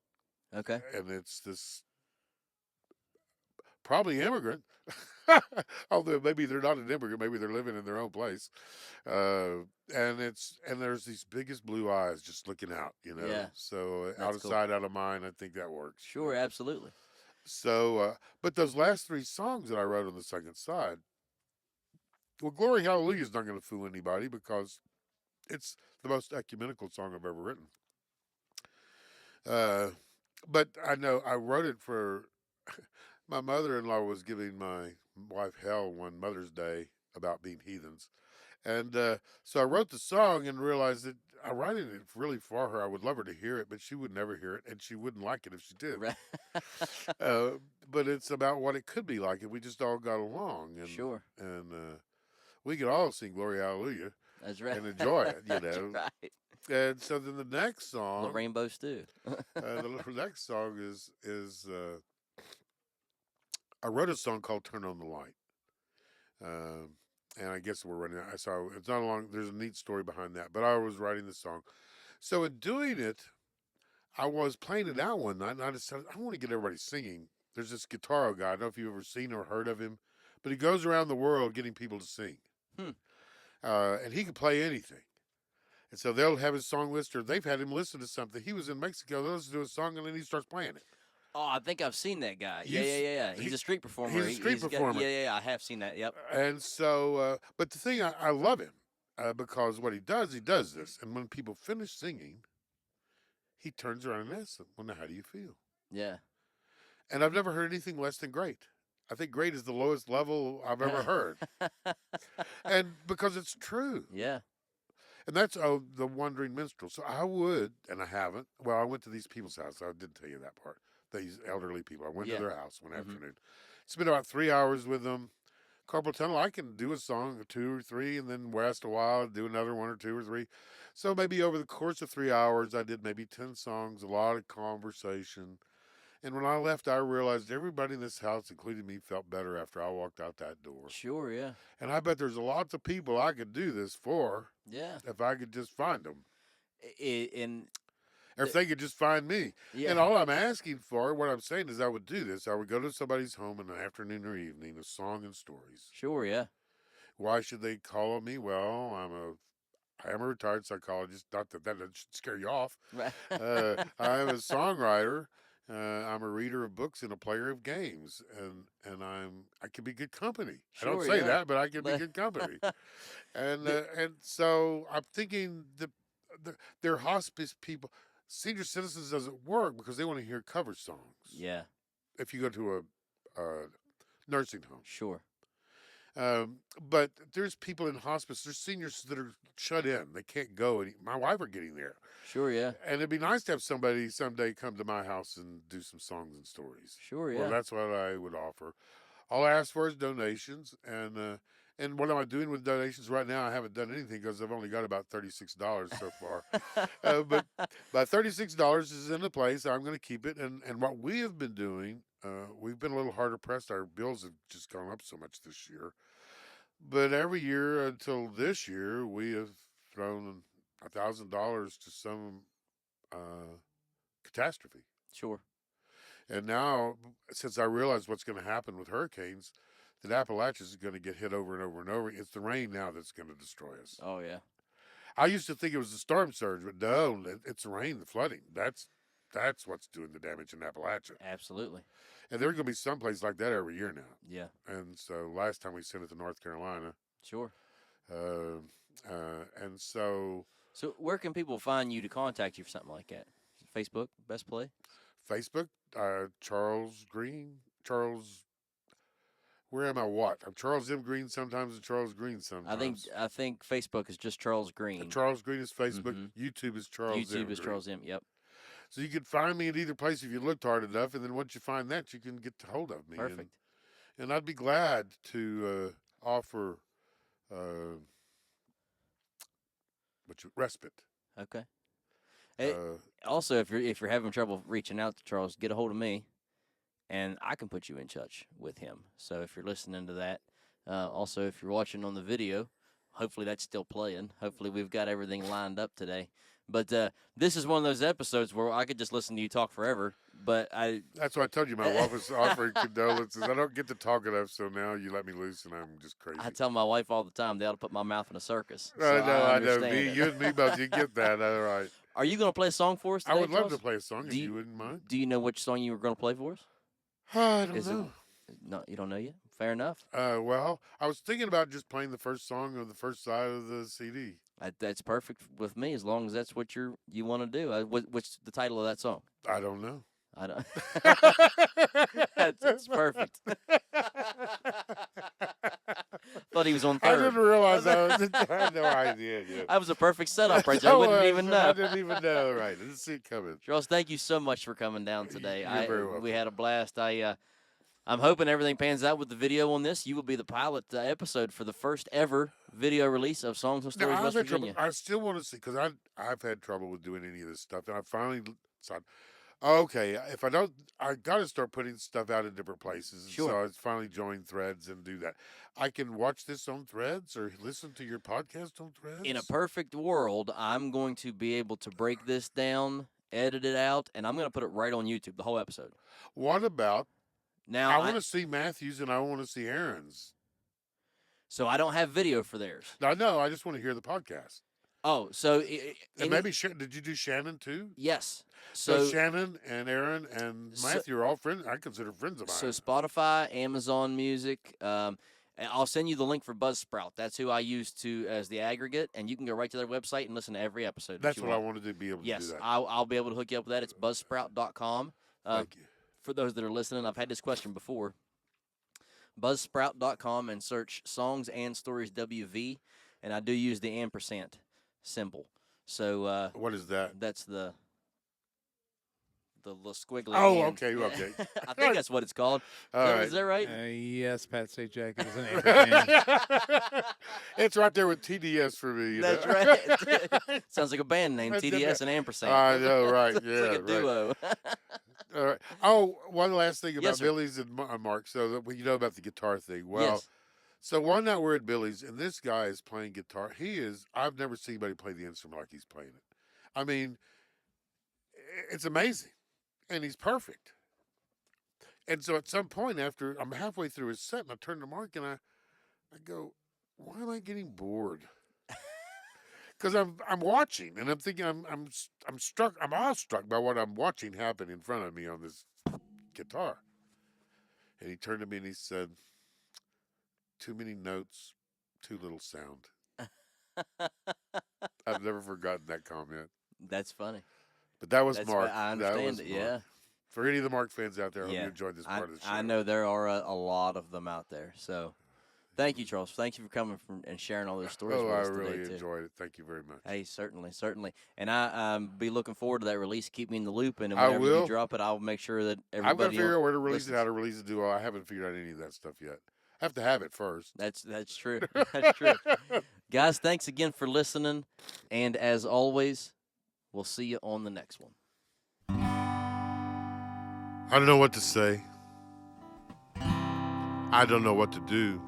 Okay. and it's this probably immigrant. Although maybe they're not an immigrant, maybe they're living in their own place. And there's these biggest blue eyes just looking out, you know. Yeah. So out That's of cool. sight, out of mind. I think that works. Sure. Absolutely. So, but those last three songs that I wrote on the second side, well, "Glory Hallelujah" is not going to fool anybody because it's the most ecumenical song I've ever written. Uh, but I know I wrote it for my mother-in-law was giving my wife hell one Mother's Day about being heathens, and so I wrote the song and realized that I writing it really for her. I would love her to hear it, but she would never hear it, and she wouldn't like it if she did. Right. Uh, but it's about what it could be like if we just all got along, Sure. and we could all sing "Glory Hallelujah" That's right. and enjoy it, you That's know. right. And so then the next The song, rainbow stew. the next song is I wrote a song called "Turn on the Light." Um, and I guess we're running out. I saw it's not a long. There's a neat story behind that, but I was writing the song. So in doing it, I was playing it out one night, and I decided I want to get everybody singing. There's this guitar guy. I don't know if you've ever seen or heard of him, but he goes around the world getting people to sing, Hmm. and he can play anything. And so they'll have his song list, or they've had him listen to something. He was in Mexico. They'll listen to a song, and then he starts playing it. Oh, I think I've seen that guy. Yeah, You've yeah, s- yeah, yeah. He's he- a street performer. he's a street Got, performer. yeah, yeah, yeah. I have seen that. Yep. And so, but the thing I love him because what he does this, and when people finish singing, he turns around and asks them, "Well, now how do you feel?" Yeah. And I've never heard anything less than great. I think great is the lowest level I've ever heard, and because it's true, yeah. and that's the Wandering Minstrel. So I would, and I haven't. Well, I went to these people's house. I didn't tell you that part. These elderly people. I went Yeah. to their house one Mhm. afternoon. Spent about 3 hours with them. Carpal tunnel, I can do a song or two or three and then rest a while, do another one or two or three. So maybe over the course of 3 hours, I did maybe 10 songs, a lot of conversation. And when I left, I realized everybody in this house, including me, felt better after I walked out that door. Sure. Yeah. And I bet there's lots of people I could do this for Yeah. if I could just find them, And or if they could just find me. yeah. And all I'm asking for, what I'm saying is I would do this. I would go to somebody's home in the afternoon or evening, a song and stories. Sure. Yeah. Why should they call on me? Well, I am a retired psychologist. Not that that should scare you off. Right. I'm a songwriter. I'm a reader of books and a player of games, and I can be good company. I don't Sure, say yeah. that, but I can be But- good company. And The- and so I'm thinking they're hospice people. Senior citizens doesn't work because they want to hear cover songs. yeah. If you go to a nursing home. Sure. But there's people in hospice. There's seniors that are shut in. They can't go. My wife are getting there, Sure. Yeah. and it'd be nice to have somebody someday come to my house and do some songs and stories. Sure. Well, Yeah. that's what I would offer. All I ask for is donations, and what am I doing with donations right now? I haven't done anything because I've only got about $36 so far. But my $36 is in the place. I'm going to keep it, and what we have been doing, we've been a little harder pressed. Our bills have just gone up so much this year. But every year until this year, we have thrown $1,000 to some catastrophe. Sure. And now, since I realize what's going to happen with hurricanes, that Appalachia's is going to get hit over and over and over. It's the rain now that's going to destroy us. Oh yeah. I used to think it was the storm surge, but no, it's the rain, the flooding. That's what's doing the damage in Appalachia. Absolutely. And there's going to be someplace like that every year now. Yeah. And so last time we sent it to North Carolina. Sure. And so So where can people find you to contact you for something like that? Facebook, best play. Facebook, Charles Green. Charles, where am I? What? I'm Charles M. Green sometimes and Charles Green sometimes. I think Facebook is just Charles Green. Charles Green is Facebook. Mhm. YouTube is Charles M. YouTube is Green. Charles M. Yep. So you can find me at either place if you looked hard enough, and then once you find that, you can get a hold of me. Perfect. And I'd be glad to offer respite. Okay. Also, if you're having trouble reaching out to Charles, get a hold of me, and I can put you in touch with him. So if you're listening to that, also if you're watching on the video, hopefully that's still playing. Hopefully we've got everything lined up today. But this is one of those episodes where I could just listen to you talk forever. But that's why I told you my wife was offering condolences. I don't get to talk enough, so now you let me loose, and I'm just crazy. I tell my wife all the time they ought to put my mouth in a circus. I So know. You understand and me both. You get that, all right. Are you going to play a song for us today, I would love Charles? to play a song if you wouldn't mind. Do you know which song you were going to play for us? I don't know. No, you don't know yet? Fair enough. Well, I was thinking about just playing the first song of the first side of the CD. That's perfect with me, as long as that's what you want to do. What's the title of that song? I don't know. I don't. That's perfect. Thought he was on I third. didn't realize I had no idea. Yet. That was a perfect setup right there. I wouldn't even know. I didn't even know. Right, didn't see it coming. Charles, thank you so much for coming down today. You're very welcome. We had a blast. I'm hoping everything pans out with the video on this. You will be the pilot episode for the first ever video release of Songs and Stories West Virginia. I still want to see, because I've had trouble with doing any of this stuff, and I finally decided, okay, if I don't, I got to start putting stuff out in different places. And Sure. So I finally joined Threads and do that. I can watch this on Threads or listen to your podcast on Threads. In a perfect world, I'm going to be able to break this down, edit it out, and I'm going to put it right on YouTube, the whole episode. What about? Now I want to see Matthew's and I want to see Aaron's. So I don't have video for theirs. No, I just want to hear the podcast. Oh, so And maybe did you do Shannon too? Yes. So Shannon and Aaron and Matthew are all friends. I consider friends of mine. So Spotify, Amazon Music. And I'll send you the link for Buzzsprout. That's who I use as the aggregate, and you can go right to their website and listen to every episode. That's what I wanted to be able to do. Yes, that. I'll be able to hook you up with that. It's buzzsprout.com. Thank you. For those that are listening, I've had this question before. Buzzsprout.com and search Songs and Stories WV, and I do use the ampersand symbol. So what is that? That's the squiggly. Oh, and. okay. I think that's what it's called. Is that right? Yes, Pat Sajak is an ampersand. It's right there with TDS for me. That's right. Sounds like a band name, TDS and ampersand. I know, right? Yeah, it's like a duo. All right. Oh, one last thing about Yes, sir. Billy's and Mark. So that you know about the guitar thing. Well, Yes. so one night we're at Billy's, and this guy is playing guitar. I've never seen anybody play the instrument like he's playing it. I mean, it's amazing, and he's perfect. And so at some point after, I'm halfway through his set, and I turn to Mark, and I go, why am I getting bored? Because I'm watching, and I'm thinking I'm awestruck by what I'm watching happen in front of me on this guitar. And he turned to me and he said, "Too many notes, too little sound." I've never forgotten that comment. That's funny. But that was Mark. I understand it. Yeah. For any of the Mark fans out there, I hope you enjoyed this part of the show. I know there are a lot of them out there. So, thank you, Charles. Thank you for coming and sharing all those stories with us I really today, too. enjoyed it. Thank you very much. Hey, certainly. And I be looking forward to that release. Keep me in the loop, and I whenever will. you drop it, I'll make sure that everybody. I've got to figure out where to release listens. it, how to release it, I haven't figured out any of that stuff yet. I have to have it first. That's true. That's true. Guys, thanks again for listening, and as always, we'll see you on the next one. I don't know what to say. I don't know what to do.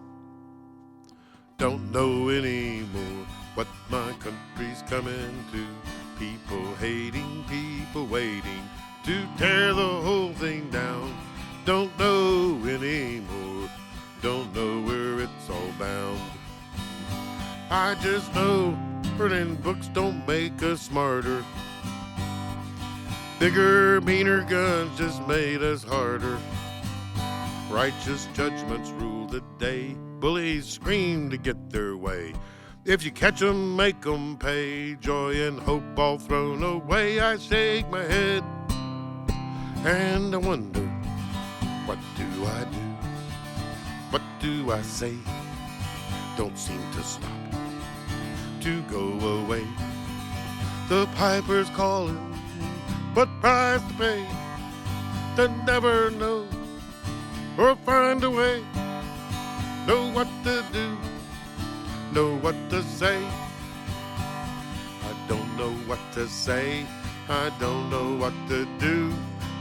Don't know anymore what my country's coming to. People hating, people waiting to tear the whole thing down. Don't know anymore. Don't know where it's all bound. I just know reading books don't make us smarter. Bigger, meaner guns just made us harder. Righteous judgments rule the day. Bullies scream to get their way. If you catch 'em, make 'em pay. Joy and hope all thrown away. I shake my head and I wonder, what do I do? What do I say? Don't seem to stop, to go away. The piper's calling, what price to pay? To never know or find a way. Know what to do, know what to say. I don't know what to say, I don't know what to do.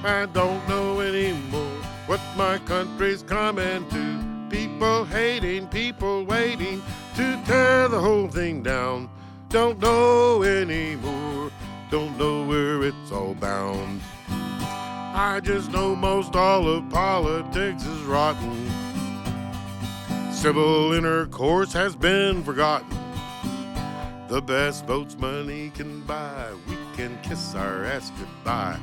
I don't know anymore what my country's coming to. People hating, people waiting to tear the whole thing down. Don't know anymore, don't know where it's all bound. I just know most all of politics is rotten. Civil intercourse has been forgotten. The best votes money can buy, we can kiss our ass goodbye.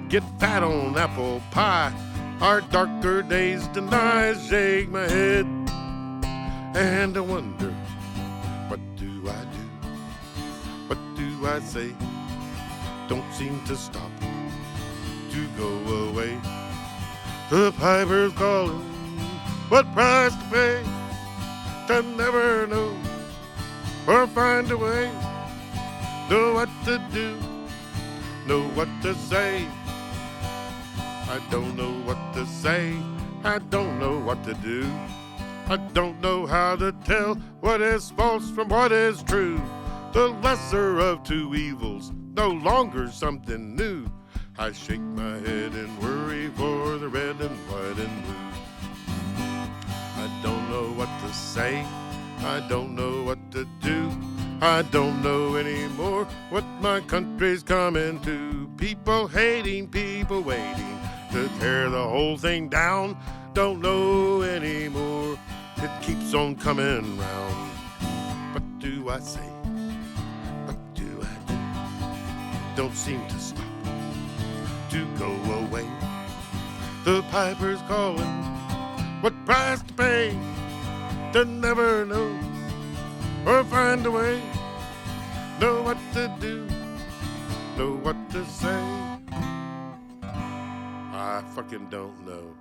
Get fat on apple pie, our darker days deny. Shake my head and I wonder, what do I do? What do I say? Don't seem to stop, to go away. The piper's calling, what price to pay? To never know or find a way. Know what to do, know what to say. I don't know what to say, I don't know what to do. I don't know how to tell what is false from what is true. The lesser of two evils, no longer something new. I shake my head and worry for the red and white and blue. I don't know what to say, I don't know what to do. I don't know anymore what my country's coming to. People hating, people waiting to tear the whole thing down. Don't know anymore, it keeps on coming round. What do I say? What do I do? Don't seem to stop, to go away. The piper's calling, what price to pay? To never know or find a way. Know what to do, know what to say. I fucking don't know.